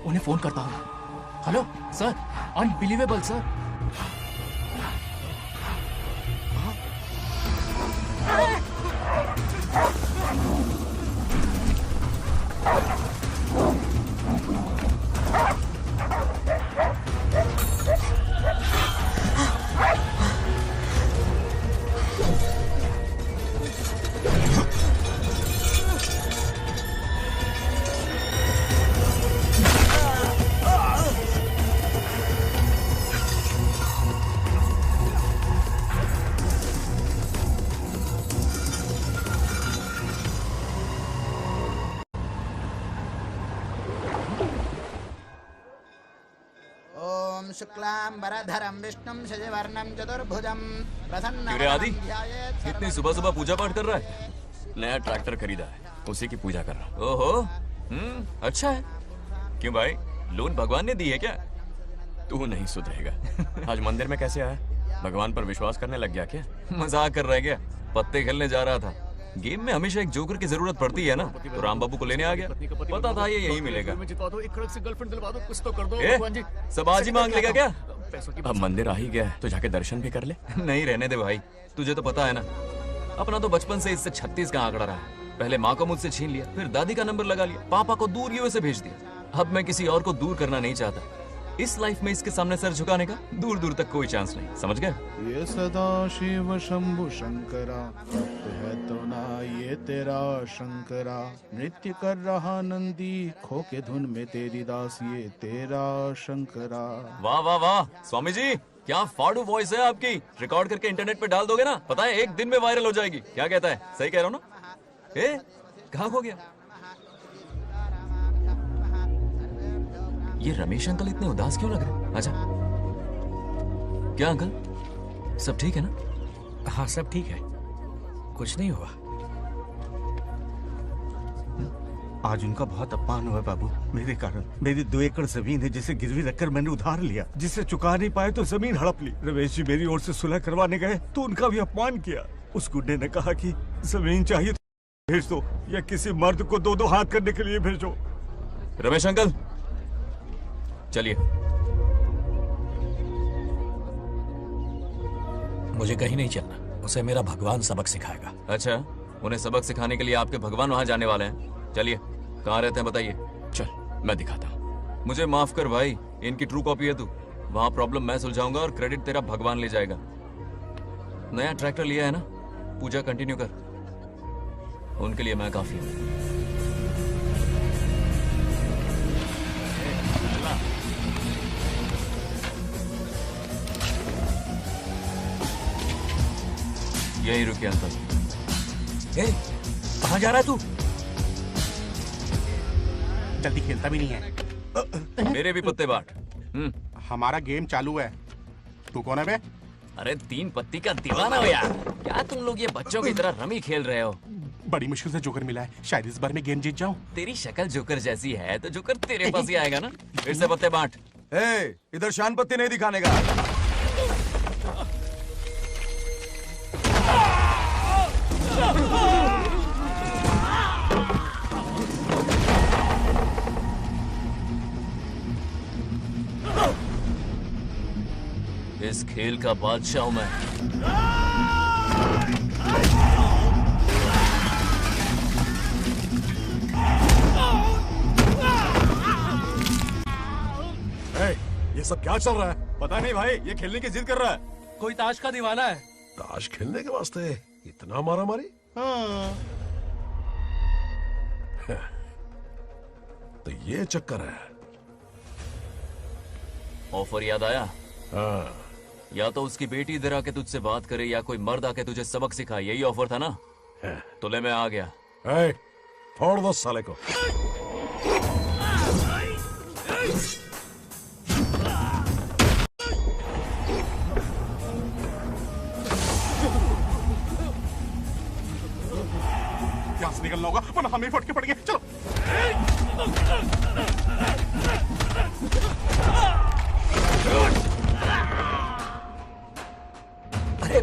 उन्हें फोन करता हूँ। Hello sir, unbelievable sir. शुक्लांबरधरं विष्णुं शशिवर्णं चतुर्भुजं क्यों रे आदि, इतनी सुबह सुबह पूजा पाठ कर रहा है? नया ट्रैक्टर खरीदा है, उसी की पूजा कर रहा हूँ। ओहो, अच्छा है। क्यों भाई, लोन भगवान ने दी है क्या? तू नहीं सुधरेगा। आज मंदिर में कैसे आया? भगवान पर विश्वास करने लग गया क्या? मजाक कर रहा है क्या? पत्ते खेलने जा रहा था। गेम में हमेशा एक जोकर की जरूरत पड़ती है ना, तो राम बाबू को लेने आ गया। पता था ये यही मिलेगा। सब आज ही मांग लेगा क्या? अब मंदिर आ ही गया है तो जाके दर्शन भी कर ले। नहीं रहने दे भाई, तुझे तो पता है ना, अपना तो बचपन से इससे 36 का आंकड़ा रहा है। पहले माँ को मुझसे छीन लिया, फिर दादी का नंबर लगा लिया, पापा को दूर यूएसए भेज दिया। अब मैं किसी और को दूर करना नहीं चाहता। इस लाइफ में इसके सामने सर झुकाने का दूर दूर तक कोई चांस नहीं, समझ गए? ये सदा शिव शंभु शंकरा, तप्त है तो ना ये तेरा शंकरा। नृत्य कर रहा नंदी, खो के धुन में तेरी दास, ये तेरा शंकरा। वाह वाह वाह स्वामी जी, क्या फाड़ू वॉइस है आपकी। रिकॉर्ड करके इंटरनेट पे डाल दोगे ना, पता है 1 दिन में वायरल हो जाएगी। क्या कहता है, सही कह रहा हूँ ना? ए, कहाँ खो गया? ये रमेश अंकल इतने उदास क्यों लग रहे? आजा। क्या अंकल, सब ठीक है ना? हाँ सब ठीक है, कुछ नहीं हुआ। आज उनका बहुत अपमान हुआ बाबू, मेरे कारण। मेरी 2 एकड़ जमीन है जिसे गिरवी रखकर मैंने उधार लिया, जिसे चुका नहीं पाए तो जमीन हड़प ली। रमेश जी मेरी ओर से सुलह करवाने गए तो उनका भी अपमान किया। उस गुड्डे ने कहा कि जमीन चाहिए तो भेज दो, या किसी मर्द को 2-2 हाथ करने के लिए भेजो। रमेश अंकल चलिए। मुझे कहीं नहीं चलना, उसे मेरा भगवान सबक सिखाएगा। अच्छा, उन्हें सबक सिखाने के लिए आपके भगवान वहां जाने वाले हैं? चलिए, कहाँ रहते हैं बताइए। चल मैं दिखाता हूँ। मुझे माफ कर भाई, इनकी ट्रू कॉपी है तू। वहां प्रॉब्लम मैं सुलझाऊंगा और क्रेडिट तेरा भगवान ले जाएगा। नया ट्रैक्टर लिया है ना, पूजा कंटिन्यू कर। उनके लिए मैं काफी हूँ। यही रुकिए अंकल। कहाँ जा रहा है तू? जल्दी खेलता भी नहीं है। मेरे भी पत्ते बांट। हमारा गेम चालू है, तू कौन है बे? अरे 3 पत्ती का दीवाना हो यार, क्या तुम लोग ये बच्चों की तरह रमी खेल रहे हो? बड़ी मुश्किल से जोकर मिला है, शायद इस बार में गेम जीत जाऊं। तेरी शक्ल जोकर जैसी है तो जोकर तेरे पास ही आएगा ना। फिर से पत्ते बांट। इधर शान पत्ती नहीं दिखाने का। इस खेल का बादशाह हूं मैं। ये सब क्या चल रहा है? पता नहीं भाई, ये खेलने की जिद कर रहा है। कोई ताश का दीवाना है। ताश खेलने के वास्ते इतना मारा मारी? तो ये चक्कर है। ऑफर याद आया? हाँ। या तो उसकी बेटी इधर आके तुझसे बात करे, या कोई मर्द आके तुझे सबक सिखाए। यही ऑफर था ना? तो ले, मैं आ गया। फोड़ दो साले को। यहाँ से निकलना होगा वरना हमें फटके पड़ गए। चलो। अरे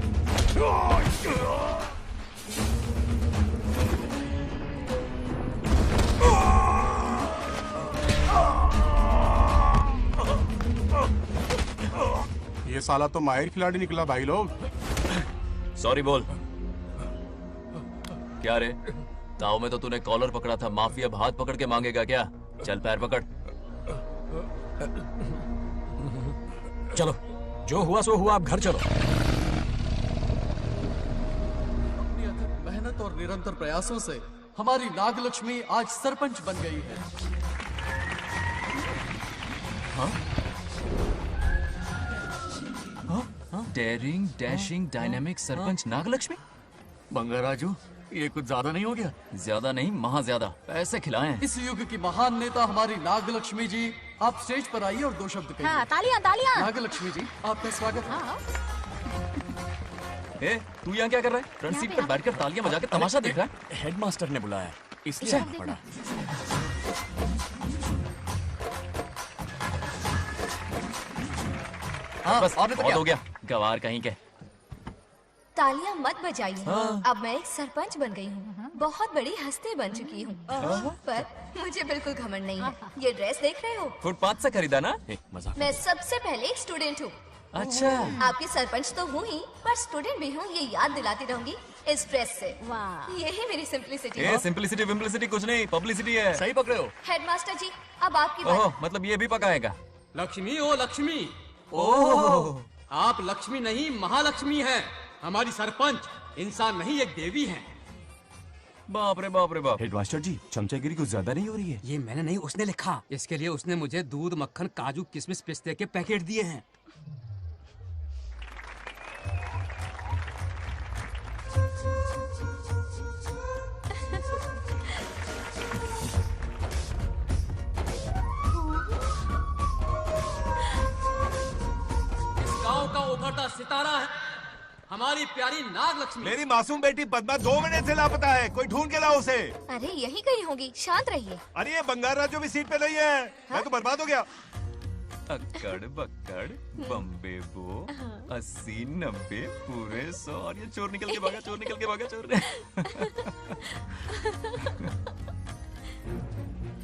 ये साला तो माहिर खिलाड़ी निकला भाई लोग। सॉरी बोल। क्या रे, ताऊ में तो तूने कॉलर पकड़ा था, माफी अब हाथ पकड़ के मांगेगा क्या? चल पैर पकड़। चलो, जो हुआ सो हुआ, अब घर चलो। अपनी अथक मेहनत और निरंतर प्रयासों से हमारी नागलक्ष्मी आज सरपंच बन गई है। Daring, dashing, dynamic sarpanch Nagalakshmi. Bangaraju, ये कुछ ज्यादा नहीं हो गया? ज्यादा नहीं, महा ज्यादा। पैसे खिलाएं। इस युग की महान नेता हमारी नागलक्ष्मी जी, आप स्टेज पर आइए और 2 शब्द कहिए। हाँ, तालियां तालियां। नागलक्ष्मी जी, आपका स्वागत है। ए, तू यहाँ क्या कर रहा है? फ्रंट सीट पर बैठकर तालियां बजा के तमाशा देख रहा है? हेडमास्टर ने बुलाया, इसलिए आना पड़ा। बस बहुत हो गया, गवार कहीं के। तालियां मत बजाइए। अब मैं एक सरपंच बन गई हूँ, बहुत बड़ी हस्ती बन चुकी हूँ। पर मुझे बिल्कुल घमंड नहीं है। ये ड्रेस देख रहे हो? फुटपाथ से खरीदा ना? मजाक। मैं सबसे पहले एक स्टूडेंट हूँ। अच्छा। आपकी सरपंच तो हूँ ही, पर स्टूडेंट भी हूँ। ये याद दिलाती रहूंगी इस प्रेस से। वाह, यही मेरी सिंपलिसिटी ये है। सिंपलिसिटी विम्पलिसिटी कुछ नहीं, पब्लिसिटी है। सही पकड़े हो। हेडमास्टर जी, अब आपकी बारी। ओह, मतलब ये भी पकाएगा। लक्ष्मी ओ लक्ष्मी, ओह आप लक्ष्मी नहीं महालक्ष्मी हैं। हमारी सरपंच इंसान नहीं एक देवी हैं। बाप रे बाप रे बाप। हेडमास्टर जी, चमचागिरी कुछ ज्यादा नहीं हो रही है? ये मैंने नहीं, उसने लिखा। इसके लिए उसने मुझे दूध, मक्खन, काजू, किशमिश, पिस्ते के पैकेट दिए हैं। गांव का उभरता सितारा है हमारी प्यारी नाग लक्ष्मी। मेरी मासूम बेटी पद्मा 2 महीने से लापता है, कोई ढूंढ के लाओ उसे। अरे यही कहीं होगी, शांत रहिए। अरे ये बंगार राजू भी सीट पे नहीं है। मैं तो बर्बाद हो गया। अक्कड़ बक्कड़ बम्बे बो 80 90 पूरे 100 और ये चोर निकल के भागा, चोर निकल के भागा, चोर।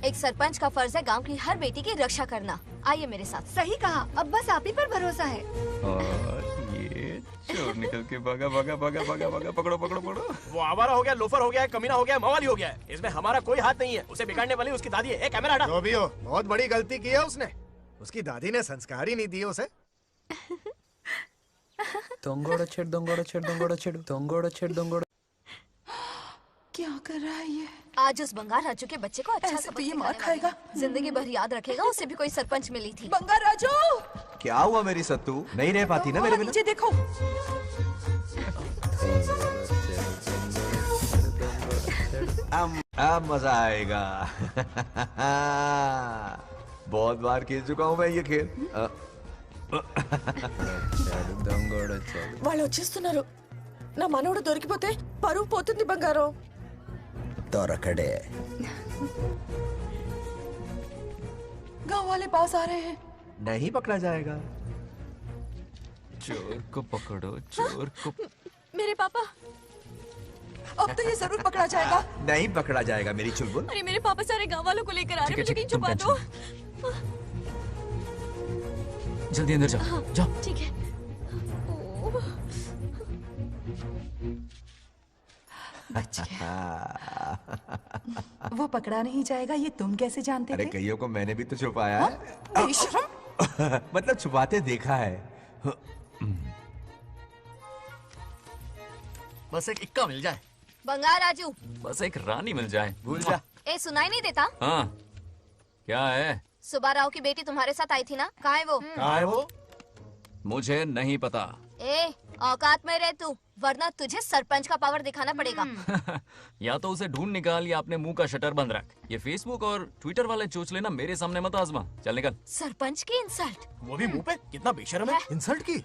एक सरपंच का फर्ज है गांव की हर बेटी की रक्षा करना। आइए मेरे साथ। सही कहा, अब बस आप ही पर भरोसा है। और ये चोर निकल के भागा भागा भागा भागा भागा, पकड़ो पकड़ो पकड़ो। वो आवारा हो गया, लोफर हो गया, कमीना हो गया, मवाली हो गया है। इसमें हमारा कोई हाथ नहीं है। उसे बिगाड़ने वाली उसकी दादी है। कैमरा हटा। जो भी हो, बहुत बड़ी गलती की है उसने। उसकी दादी ने संस्कार ही नहीं दिए उसे। दंगोड़ा छेड़ दंगोड़ा छेड़ दंगोड़ा छेड़ दंगोड़ा छेड़ दंगोड़ा। क्या कर रहा है ये? आज उस बंगार राजू के बच्चे को अच्छा ऐसे सबक तो ये सिखाने मार खाएगा। वाली। जिंदगी भर याद रखेगा, उसे भी कोई सरपंच मिली थी। बंगार राजू, क्या हुआ मेरी सत्तू? नहीं रह पाती ना मेरे बिना? नीचे देखो। अब मजा आएगा। बहुत बार खेल चुका हूँ मैं ये खेल। వాళ్ళు వచ్చేస్తున్నారు. నా మనవడు దొరికిపోతే పరువు పోతుంది బంగారం. దొరకడే. गांव वाले पास आ रहे हैं। नहीं पकड़ा जाएगा। चोर को पकड़ो, चोर को। मेरे पापा, अब तो ये जरूर पकड़ा जाएगा। नहीं पकड़ा जाएगा मेरी चुलबुल। अरे मेरे पापा सारे गांव वालों को लेकर आ रहे हैं, मुझे कहीं छुपा दो। जल्दी अंदर जाओ, जाओ। ठीक है। वो पकड़ा नहीं जाएगा, ये तुम कैसे जानते अरे थे? कईयों को मैंने भी तो छुपाया है। बेशरम। मतलब छुपाते देखा है। बस एक इक्का मिल जाए। बंगार राजू, बस एक रानी मिल जाए। भूल जा। ए सुनाई नहीं देता? हाँ, क्या है? सुबह राव की बेटी तुम्हारे साथ आई थी ना? कहाँ है वो? कहाँ है वो? मुझे नहीं पता। ए औकात में रह तू, वरना तुझे सरपंच का पावर दिखाना पड़ेगा। या तो उसे ढूंढ निकाल या अपने मुंह का शटर बंद रख। ये फेसबुक और ट्विटर वाले चोच लेना मेरे सामने मत आजमा। चल निकल। सरपंच की इंसल्ट। वो भी मुंह पे? कितना बेशर्म है। इंसल्ट की?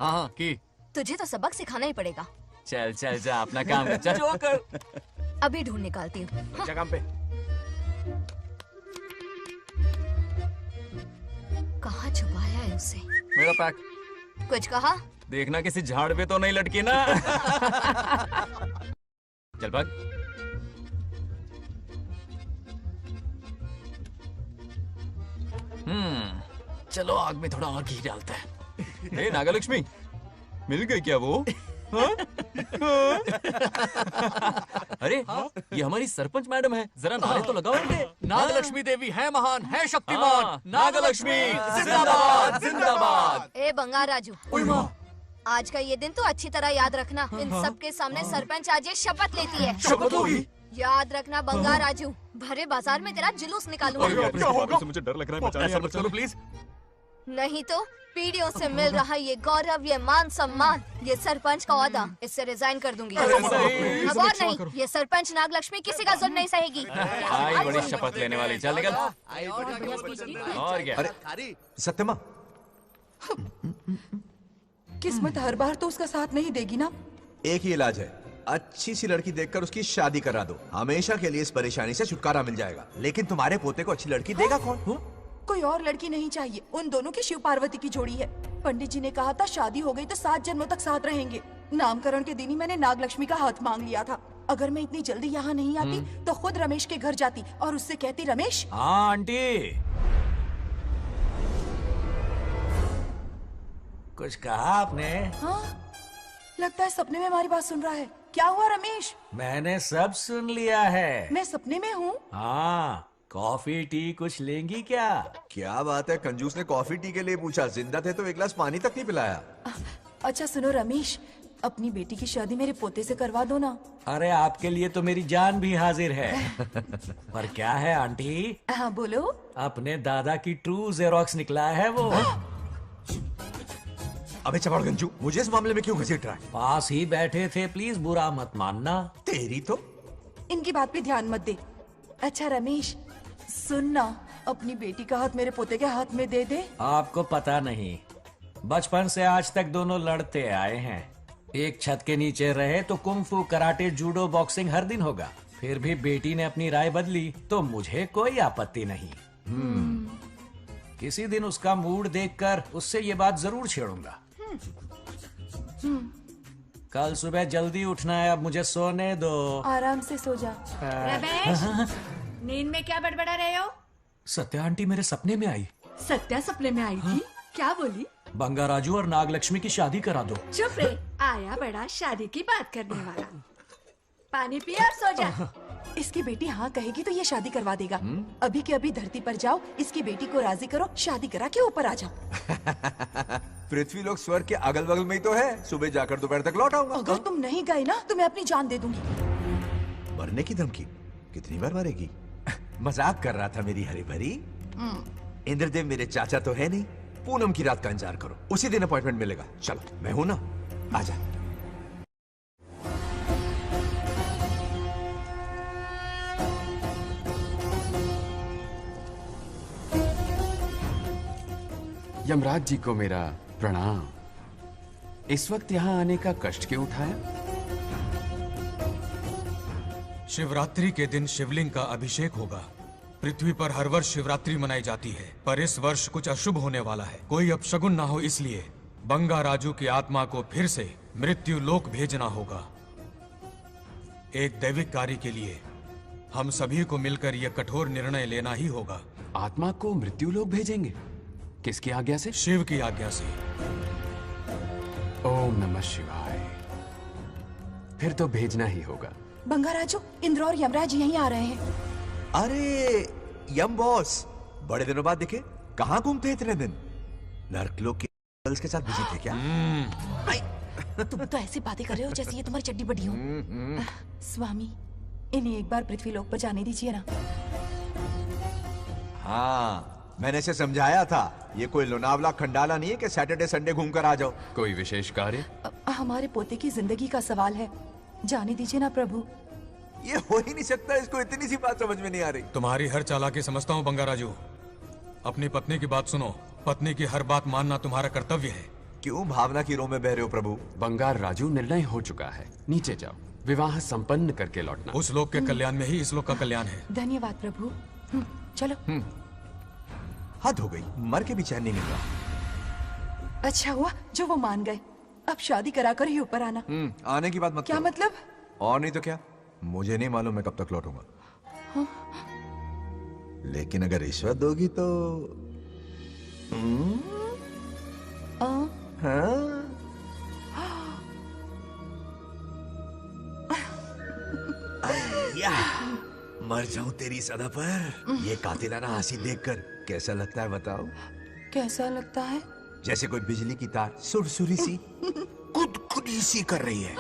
हाँ हाँ की। तुझे तो सबक सिखाना ही पड़ेगा। चल चल जा, अपना काम कर। चल। अभी ढूंढ निकालती हूँ। अच्छा काम पे। कहाँ छुपाया है उसे? मेरा पैक। कुछ कहा? देखना किसी झाड़ पे तो नहीं लटकी ना। चल भाग। चलो आग में थोड़ा और घी डालता है। ए नागलक्ष्मी, मिल गई क्या वो? हाँ? अरे ये हमारी सरपंच मैडम है, जरा नारे तो लगाओ इनके। नागलक्ष्मी देवी है महान, है शक्तिमान। नागलक्ष्मी जिंदाबाद जिंदाबाद। ए बंगार राजू, आज का ये दिन तो अच्छी तरह याद रखना। इन सब के सामने सरपंच आज ये शपथ लेती है। शपथ होगी? याद रखना बंगार राजू, भरे बाजार में तेरा जुलूस निकालूंगा। क्या होगा? मुझे डर लग रहा है। बचाइए, चलो प्लीज। नहीं तो पीढ़ियों से मिल रहा ये गौरव, ये मान सम्मान, ये सरपंच का ओहदा, इससे रिजाइन कर दूंगी। अब और नहीं, ये सरपंच नागलक्ष्मी किसी का जुल्म नहीं सहेगी। आई बड़ी शपथ लेने वाली। चल निकल। और क्या? अरे सत्यमा, किस्मत हर बार तो उसका साथ नहीं देगी ना। एक ही इलाज है, अच्छी सी लड़की देखकर उसकी शादी करा दो। हमेशा के लिए इस परेशानी से छुटकारा मिल जाएगा। लेकिन तुम्हारे पोते को अच्छी लड़की देगा कौन? कोई और लड़की नहीं चाहिए, उन दोनों की शिव पार्वती की जोड़ी है। पंडित जी ने कहा था शादी हो गई तो 7 जन्मों तक साथ रहेंगे। नामकरण के दिन ही मैंने नागलक्ष्मी का हाथ मांग लिया था। अगर मैं इतनी जल्दी यहाँ नहीं आती तो खुद रमेश के घर जाती और उससे कहती, रमेश। हाँ आंटी, कुछ कहा आपने? हाँ, लगता है सपने में हमारी बात सुन रहा है। क्या हुआ रमेश? मैंने सब सुन लिया है। मैं सपने में हूँ? हाँ, कॉफी टी कुछ लेंगी क्या? क्या बात है, कंजूस ने कॉफी टी के लिए पूछा, जिंदा थे तो एक गिलास पानी तक नहीं पिलाया। अच्छा सुनो रमेश, अपनी बेटी की शादी मेरे पोते से करवा दो ना। अरे आपके लिए तो मेरी जान भी हाजिर है। पर क्या है आंटी? हाँ बोलो। अपने दादा की ट्रू जेरोक्स निकला है वो। अबे चपड़गंजू, मुझे इस मामले में क्यों घसीट रहा है? पास ही बैठे थे, प्लीज बुरा मत मानना। तेरी तो इनकी बात पे ध्यान मत दे। अच्छा रमेश सुन ना, अपनी बेटी का हाथ मेरे पोते के हाथ में दे दे। आपको पता नहीं, बचपन से आज तक दोनों लड़ते आए हैं। एक छत के नीचे रहे तो कुंफू, कराटे, जूडो, बॉक्सिंग हर दिन होगा। फिर भी बेटी ने अपनी राय बदली तो मुझे कोई आपत्ति नहीं। किसी दिन उसका मूड देखकर उससे ये बात जरूर छेड़ूंगा। कल सुबह जल्दी उठना है, अब मुझे सोने दो। आराम से सो जा। रमेश, नींद में क्या बड़बड़ा रहे हो? सत्या आंटी मेरे सपने में आई। सत्या सपने में आई थी? क्या बोली? बंगाराजू और नागलक्ष्मी की शादी करा दो। चुप रे, आया बड़ा शादी की बात करने वाला। पानी पिया और सो जा। इसकी बेटी हाँ कहेगी तो ये शादी करवा देगा। अभी के अभी धरती पर जाओ, इसकी बेटी को राजी करो, शादी करा के ऊपर आ जाओ। पृथ्वी लोग स्वर्ग के अगल बगल में ही तो है, सुबह जाकर दोपहर तक लौट आऊंगा। अगर तुम नहीं गए ना तो मैं अपनी जान दे दूंगी। मरने की धमकी? कितनी बार मरेगी? मजाक कर रहा था मेरी हरी भरी। इंद्रदेव मेरे चाचा तो है नहीं। पूनम की रात का इंतजार करो, उसी दिन अपॉइंटमेंट मिलेगा। चलो मैं हूं ना, आजा। यमराज जी को मेरा प्रणाम। इस वक्त यहाँ आने का कष्ट क्यों उठाया? शिवरात्रि के दिन शिवलिंग का अभिषेक होगा। पृथ्वी पर हर वर्ष शिवरात्रि मनाई जाती है, पर इस वर्ष कुछ अशुभ होने वाला है। कोई अपशगुन ना हो, इसलिए बंगाराजू की आत्मा को फिर से मृत्यु लोक भेजना होगा। एक दैविक कार्य के लिए हम सभी को मिलकर यह कठोर निर्णय लेना ही होगा। आत्मा को मृत्यु लोक भेजेंगे? किसकी आज्ञा से? शिव की आज्ञा से। ओम नमः शिवाय। फिर तो भेजना ही होगा। बंगाराजू, इंद्र और यमराज यहीं आ रहे हैं। अरे यम बॉस, बड़े दिनों बाद दिखे। कहाँ घूमते इतने दिन? नर्कलोक के गर्ल्स के साथ बिजी थे क्या? तुम तो ऐसी बातें कर रहे हो जैसे ये तुम्हारी चड्डी बड़ी हो। स्वामी, इन्हें एक बार पृथ्वी लोक पर जाने दीजिए ना। हाँ, मैंने इसे समझाया था, ये कोई लोनावला खंडाला नहीं है कि सैटरडे संडे घूमकर आ जाओ। कोई विशेष कार्य? हमारे पोते की जिंदगी का सवाल है, जाने दीजिए ना प्रभु। ये हो ही नहीं सकता, इसको इतनी सी बात समझ में नहीं आ रही। तुम्हारी हर चालाकी समझता हूँ बंगाराजू। अपनी पत्नी की बात सुनो, पत्नी की हर बात मानना तुम्हारा कर्तव्य है। क्यों भावना की रो में बह रहे हो प्रभु? बंगार राजू, निर्णय हो चुका है, नीचे जाओ, विवाह संपन्न करके लौटना। उस लोक के कल्याण में ही इस लोक का कल्याण है। धन्यवाद प्रभु। चलो। हद हो गई, मर के भी चैन नहीं मिल रहा। अच्छा हुआ जो वो मान गए। अब शादी कराकर ही ऊपर आना। आने की बात मत क्या करो। मतलब? और नहीं तो क्या, मुझे नहीं मालूम मैं कब तक लौटूंगा। हाँ? लेकिन अगर रिश्वत दोगी तो हाँ? या, मर जाऊं तेरी सदा पर। ये कातिलाना हंसी देखकर कैसा लगता है बताओ? कैसा लगता है? जैसे कोई बिजली की तार सुरसुरी सी कुदकुदी सी कर रही है।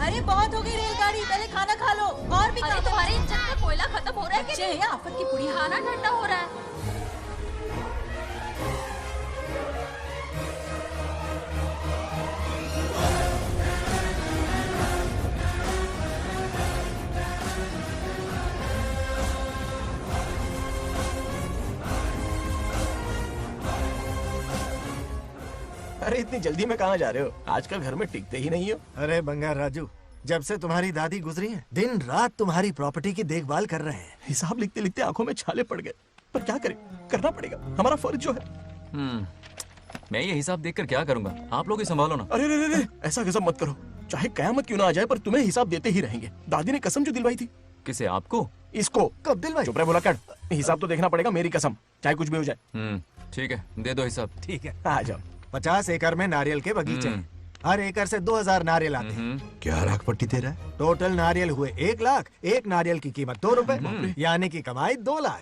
अरे बहुत हो गई रेलगाड़ी, पहले खाना खा लो। और भी अरे तुम्हारे इंजन का कोयला खत्म हो रहा है कि नहीं? आफत की पुड़ी। खाना ठंडा हो रहा है। अरे इतनी जल्दी में कहाँ जा रहे हो? आजकल घर में टिकते ही नहीं हो। अरे बंगार राजू, जब से तुम्हारी दादी गुजरी हैं, दिन रात तुम्हारी प्रॉपर्टी की देखभाल कर रहे हैं। हिसाब लिखते लिखते आंखों में छाले पड़ गए, पर क्या करें, करना पड़ेगा, हमारा फर्ज जो है। मैं ये हिसाब देखकर क्या करूंगा? आप लोग ही संभालो ना। अरे रे रे, ऐसा कसम मत करो, चाहे कयामत क्यों ना आ जाए, पर तुम्हें हिसाब देते ही रहेंगे। दादी ने कसम जो दिलवाई थी। किसे? आपको? इसको। कब दिलवाई? चुप रहे बोला कर, हिसाब तो देखना पड़ेगा, मेरी कसम, चाहे कुछ भी हो जाए। ठीक है, दे दो हिसाब। ठीक है, आ जाओ। 50 एकड़ में नारियल के बगीचे हैं। हर एकड़ से 2000 नारियल आते हैं। क्या लाख पट्टी दे रहा है? टोटल नारियल हुए 1 लाख। एक नारियल की कीमत 2 रुपए, यानी कि कमाई 2 लाख।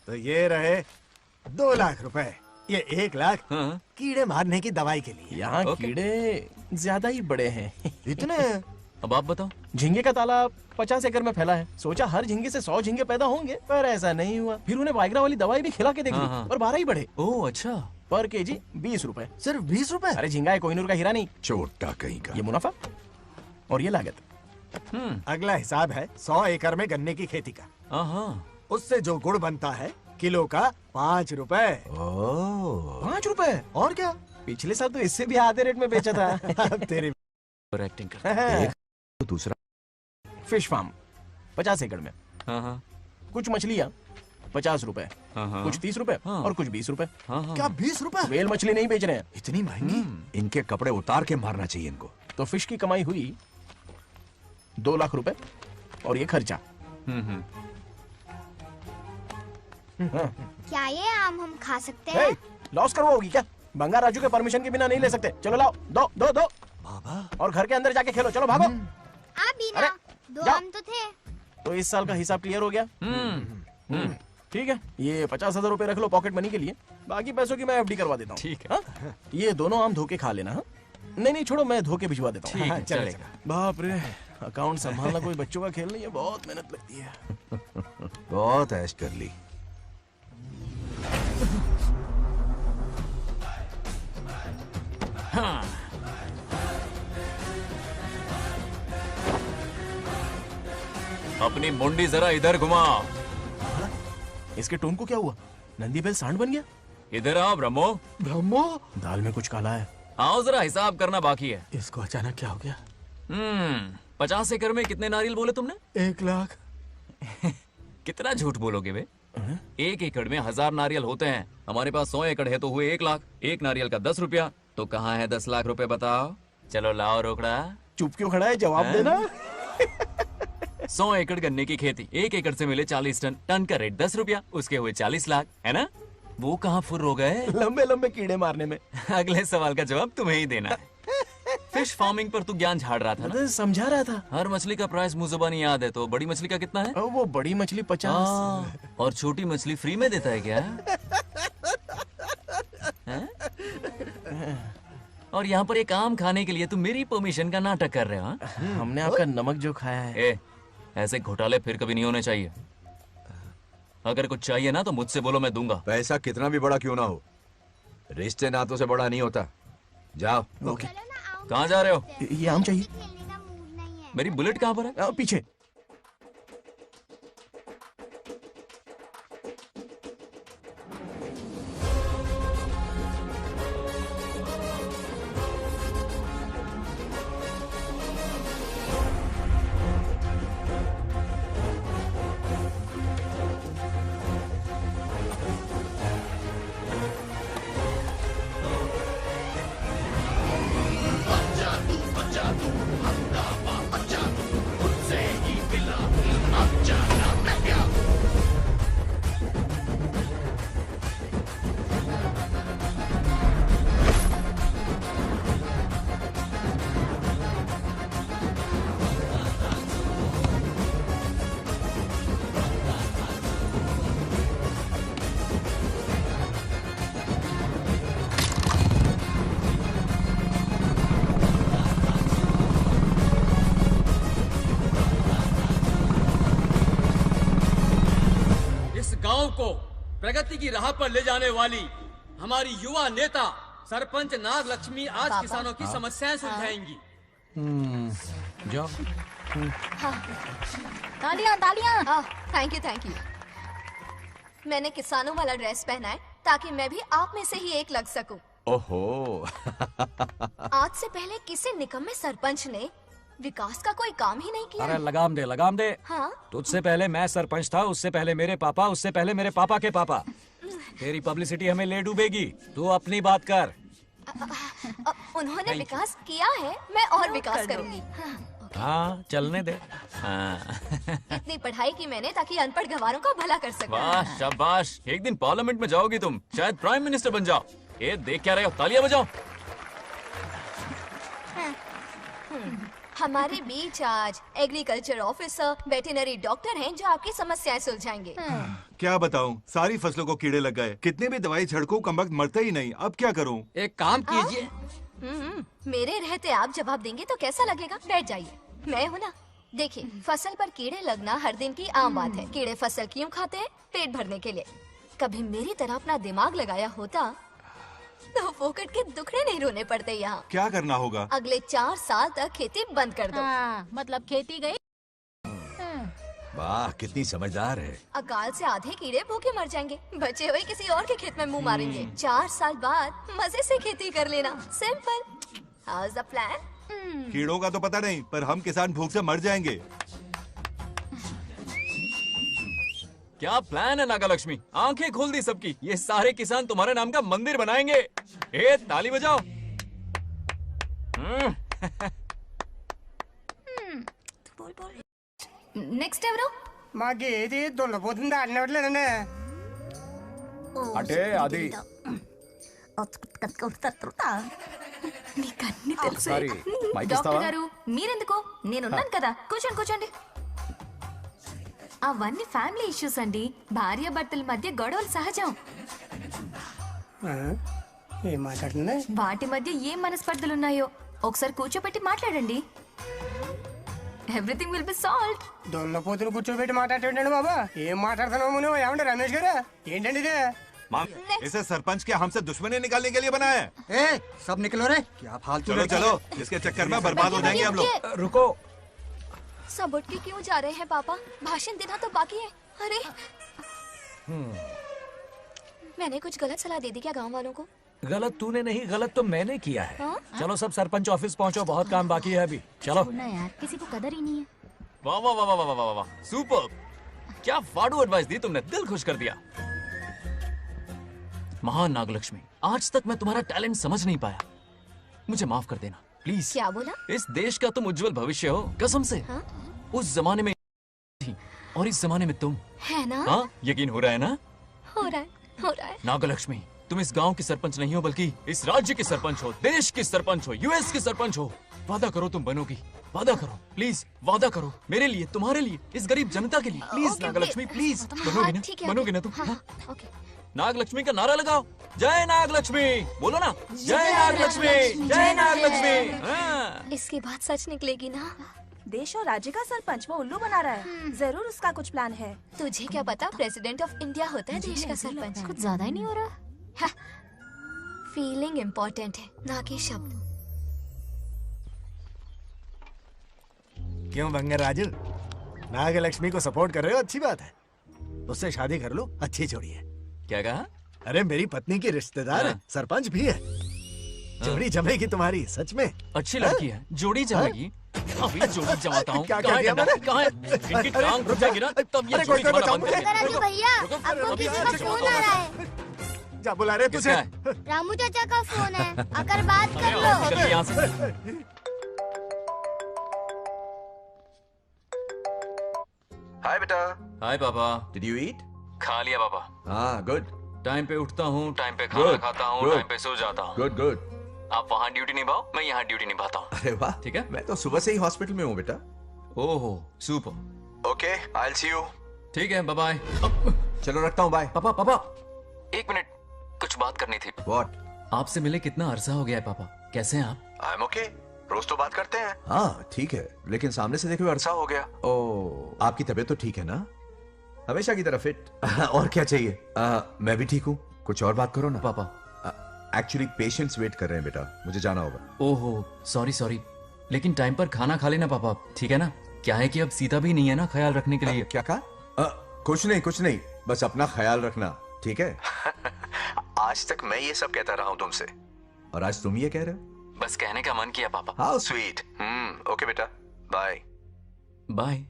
तो ये रहे 2 लाख रुपए। ये 1 लाख कीड़े मारने की दवाई के लिए। यहाँ कीड़े ज्यादा ही बड़े हैं। इतने? अब आप बताओ। झींगे का तालाब 50 एकड़ में फैला है। सोचा हर झींगे से 100 झींगे पैदा होंगे, पर ऐसा नहीं हुआ। फिर उन्हें वाइग्रा वाली दवाई भी खिला के देख ली, और 12 ही बढ़े। ओह अच्छा। पर केजी 20 रुपए। सिर्फ 20 रुपए? अरे झींगा है, कोहिनूर का हीरा नहीं। छोटा कहीं का। ये मुनाफा और ये लागत। अगला हिसाब है 100 एकड़ में गन्ने की खेती का। उससे जो गुड़ बनता है किलो का 5 रुपए। 5 रुपए? और क्या, पिछले साल तो इससे भी आधे रेट में बेचा था। तेरी एक्टिंग कर। दूसरा फिश फार्म 50 एकड़ में। कुछ मछलियाँ 50 रुपए, कुछ 30 रुपए और कुछ 20 रुपए। क्या 20 रुपए? वेल मछली नहीं बेच रहे हैं। इतनी महंगी? इनके कपड़े उतार के मारना चाहिए इनको। तो फिश की कमाई हुई 2 लाख रुपए, और ये खर्चा। क्या ये आम हम खा सकते हैं? लॉस करवाओगी क्या? बंगार राजू के परमिशन के बिना नहीं ले सकते। चलो लाओ, दो दो दो। बाबा। और घर के अंदर जाके खेलो, चलो भागो। आप भी ना, 2 आम तो थे। तो इस साल का हिसाब क्लियर हो गया? ठीक है, ये 50,000 रुपए रख लो पॉकेट मनी के लिए, बाकी पैसों की मैं एफडी करवा देता हूँ। ठीक है। ये दोनों आम धोके खा लेना। नहीं नहीं छोड़ो, मैं धोके भिजवा देता हूँ। ठीक है, चलेगा। बाप रे, अकाउंट संभालना कोई बच्चों का खेल नहीं है, बहुत मेहनत लगती है। बहुत ऐश कर ली। अपनी मुंडी जरा इधर घुमाओ। इसके टोन को क्या हुआ? नंदी बैल सांड बन गया? इधर आओ ब्रह्मो। ब्रह्मो? दाल में कुछ काला है। आओ जरा, हिसाब करना बाकी है। इसको अचानक क्या हो गया? 50 एकड़ में कितने नारियल बोले तुमने? 1 लाख। कितना झूठ बोलोगे बे? 1 एकड़ में 1000 नारियल होते हैं। हमारे पास 100 एकड़ है तो हुए 1 लाख। एक नारियल का 10 रुपया, तो कहाँ है 10 लाख रुपए बताओ? चलो लाओ रोकड़ा। चुप क्यों खड़ा है, जवाब देना। 100 एकड़ गन्ने की खेती, 1 एकड़ से मिले 40 टन, टन का रेट 10 रुपया, उसके हुए 40 लाख, है ना? वो कहाँ फुर हो गए? लंबे लंबे कीड़े मारने में। अगले सवाल का जवाब तुम्हें ही देना है। फिश फार्मिंग पर तू ज्ञान झाड़ रहा था ना? समझा रहा था। हर मछली का प्राइस मुंह जुबानी याद है, तो बड़ी मछली का कितना है? वो बड़ी मछली 50। और छोटी मछली फ्री में देता है क्या? और यहाँ पर एक आम खाने के लिए तुम मेरी परमिशन का नाटक कर रहे हो? हमने आपका नमक जो खाया है। ऐसे घोटाले फिर कभी नहीं होने चाहिए। अगर कुछ चाहिए ना तो मुझसे बोलो, मैं दूंगा। पैसा कितना भी बड़ा क्यों ना हो, रिश्ते नातों से बड़ा नहीं होता। जाओ। ओके। कहाँ जा रहे हो? ये आम चाहिए। मेरी बुलेट कहाँ पर है? पीछे। गांव को प्रगति की राह पर ले जाने वाली हमारी युवा नेता सरपंच नाग लक्ष्मी आज किसानों की समस्याएं सुलझाएंगी। जाओ। तालियां तालियां। Thank you. मैंने किसानों वाला ड्रेस पहना है ताकि मैं भी आप में से ही एक लग सकूं। ओहो। आज से पहले किसी निकम्मे सरपंच ने विकास का कोई काम ही नहीं किया। अरे लगाम दे लगाम दे। हाँ? तुझसे पहले मैं सरपंच था, उससे पहले मेरे पापा, उससे पहले मेरे पापा के पापा। तेरी पब्लिसिटी हमें ले डूबेगी, तू अपनी बात कर। उन्होंने विकास किया है, मैं और विकास करूंगी। हाँ चलने दे। हाँ। इतनी पढ़ाई की मैंने ताकि अनपढ़ गंवारों का भला कर सकूं। वाह शाबाश, एक दिन पार्लियामेंट में जाओगी तुम, शायद प्राइम मिनिस्टर बन जाओ। ये देख क्या रहे हो, तालियां बजाओ। हमारे बीच आज एग्रीकल्चर ऑफिसर, वेटरनरी डॉक्टर हैं जो आपकी समस्याएं सुलझाएंगे। क्या बताऊं, सारी फसलों को कीड़े लग गए। कितने भी दवाई छिड़कूं कम वक्त मरते ही नहीं। अब क्या करूं? एक काम कीजिए। मेरे रहते आप जवाब देंगे तो कैसा लगेगा? बैठ जाइए, मैं हूँ ना। देखिए, फसल पर कीड़े लगना हर दिन की आम बात है। कीड़े फसल क्यों खाते हैं? पेट भरने के लिए। कभी मेरी तरह अपना दिमाग लगाया होता तो फोकट के दुखड़े नहीं रोने पड़ते यहाँ। क्या करना होगा? अगले 4 साल तक खेती बंद कर दो। मतलब खेती गई। वाह कितनी समझदार है। अकाल से आधे कीड़े भूखे मर जाएंगे, बचे हुए किसी और के खेत में मुंह मारेंगे। 4 साल बाद मजे से खेती कर लेना। Simple. How is the plan? कीड़ों का तो पता नहीं, पर हम किसान भूख से मर जाएंगे। क्या प्लान है नागालक्ष्मी? आंखें खोल दी सबकी। ये सारे किसान तुम्हारे नाम का मंदिर बनाएंगे। ए ताली बजाओ। నెక్స్ట్ ఎవరు? మాకు ఏది దున్నపోతుంది ఆడినట్లేదండి. అంటే అది మీకన్నీ తెలుసు. సారీ, మైక్ డాక్టర్ ఇస్తావా? గారు మీరెందుకు? నేనున్నాను కదా, కూర్చోండి కూర్చోండి. అవన్నీ ఫ్యామిలీ ఇష్యూస్ అండి. భార్య భర్తల మధ్య గొడవలు సహజం. ఏం మాట్లాడుతుంది? వాటి మధ్య ఏం మనస్పర్ధలున్నాయో ఒకసారి కూర్చోబెట్టి మాట్లాడండి. Everything will be solved. దున్నపోతులు కూర్చోబెట్టి మాట్లాడేటండి బాబా. ఏం మాట్లాడుతున్నావు నువ్వు? ఏమంటే రమేష్ గారు ఏంటండి ఇదే? इसे सरपंच के हमसे दुश्मनी निकालने के लिए बनाया है। सब निकलो रे। क्या फालतू? चलो चलो, इसके चक्कर में बर्बाद हो जाएंगे हम लोग। रुको। सब उठ के क्यों जा रहे हैं पापा? भाषण देना तो बाकी है। अरे मैंने कुछ गलत सलाह दे दी क्या गांव वालों को? गलत तूने नहीं, गलत तो मैंने किया है। हाँ? चलो सब सरपंच ऑफिस पहुंचो, बहुत काम बाकी है अभी। चलो यार, किसी को कदर ही नहीं है। वाह वाह वाह वाह वाह वाह, सुपर। क्या फाड़ू एडवाइस दी तुमने, दिल खुश कर दिया। महान नागलक्ष्मी, आज तक मैं तुम्हारा टैलेंट समझ नहीं पाया। मुझे माफ कर देना प्लीज। क्या बोला? इस देश का तुम उज्जवल भविष्य हो, कसम से। हाँ? उस जमाने में थी और इस जमाने में तुम। है ना? हाँ, यकीन हो रहा है ना? हो रहा है। नागलक्ष्मी, तुम इस गांव की सरपंच नहीं हो, बल्कि इस राज्य की सरपंच हो, देश की सरपंच हो, यूएस की सरपंच हो। वादा करो तुम बनोगी, वादा करो प्लीज, वादा करो मेरे लिए, तुम्हारे लिए, इस गरीब जनता के लिए। Please Nagalakshmi, please. बनोगी ना? बनोगी ना तुम? ओके। नागलक्ष्मी का नारा लगाओ। जय नागलक्ष्मी बोलो ना। जय नागलक्ष्मी, जय नागलक्ष्मी। हाँ। इसकी बात सच निकलेगी ना? देश और राज्य का सरपंच वो उल्लू बना रहा है। जरूर उसका कुछ प्लान है। तुझे क्या पता, प्रेसिडेंट ऑफ इंडिया होता है देश का सरपंच। कुछ ज्यादा ही नहीं हो रहा? फीलिंग इम्पोर्टेंट है, ना कि शब्द। क्यों बंगर राजू, नागलक्ष्मी को सपोर्ट कर रहे हो? अच्छी बात है, उससे शादी कर लो। अच्छी जोड़ी है। क्या कहा? अरे मेरी पत्नी की रिश्तेदार है, सरपंच भी है। जोड़ी जमेगी तुम्हारी, सच में। अच्छी लड़की है, जोड़ी जमेगी। अभी जोड़ी जमाता हूँ। क्या कह दिया मैंने? कहाँ है? इनकी टांग रुक जाएगी ना, तब ये जोड़ी जमाना बंद कर देंगे। भैया, आपको किसी का फोन आ रहा है। जा बुला रहे तुझे। रामू चाचा का फोन है, आकर बात कर लो। चल यहाँ से। हाय बेटा। हाय पापा। Did you eat? खा लिया पापा। हाँ गुड। टाइम पे उठता हूँ, टाइम पे खाना खाता हूँ, टाइम पे सो जाता हूँ। Good good. आप वहाँ ड्यूटी निभाओ, मैं यहाँ ड्यूटी निभाता हूँ। अरे वाह, ठीक है। मैं तो सुबह से ही हॉस्पिटल में हूँ बेटा। ओहो super. Okay, I will see you. ठीक है, बाय बाय। चलो रखता हूँ, बाय। पापा पापा, एक मिनट, कुछ बात करनी थी। व्हाट? आपसे मिले कितना अरसा हो गया है पापा, कैसे हैं आप? आई एम ओके, रोज तो बात करते हैं। हाँ ठीक है, लेकिन सामने से देखे हुए अरसा हो गया। ओ, आपकी तबीयत तो ठीक है ना? हमेशा की तरह फिट। और क्या चाहिए? मैं भी ठीक हूँ। कुछ और बात करो ना पापा। एक्चुअली पेशेंट्स वेट कर रहे हैं बेटा, मुझे जाना होगा। ओहो सॉरी सॉरी, लेकिन टाइम पर खाना खा लेना पापा, ठीक है ना? क्या है कि अब सीता भी नहीं है ना ख्याल रखने के लिए। क्या कहा? कुछ नहीं, बस अपना ख्याल रखना, ठीक है? आज तक मैं ये सब कहता रहा हूँ तुमसे, और आज तुम ये कह रहे हो? बस कहने का मन किया पापा। How sweet. ओके बेटा, बाय। बाय।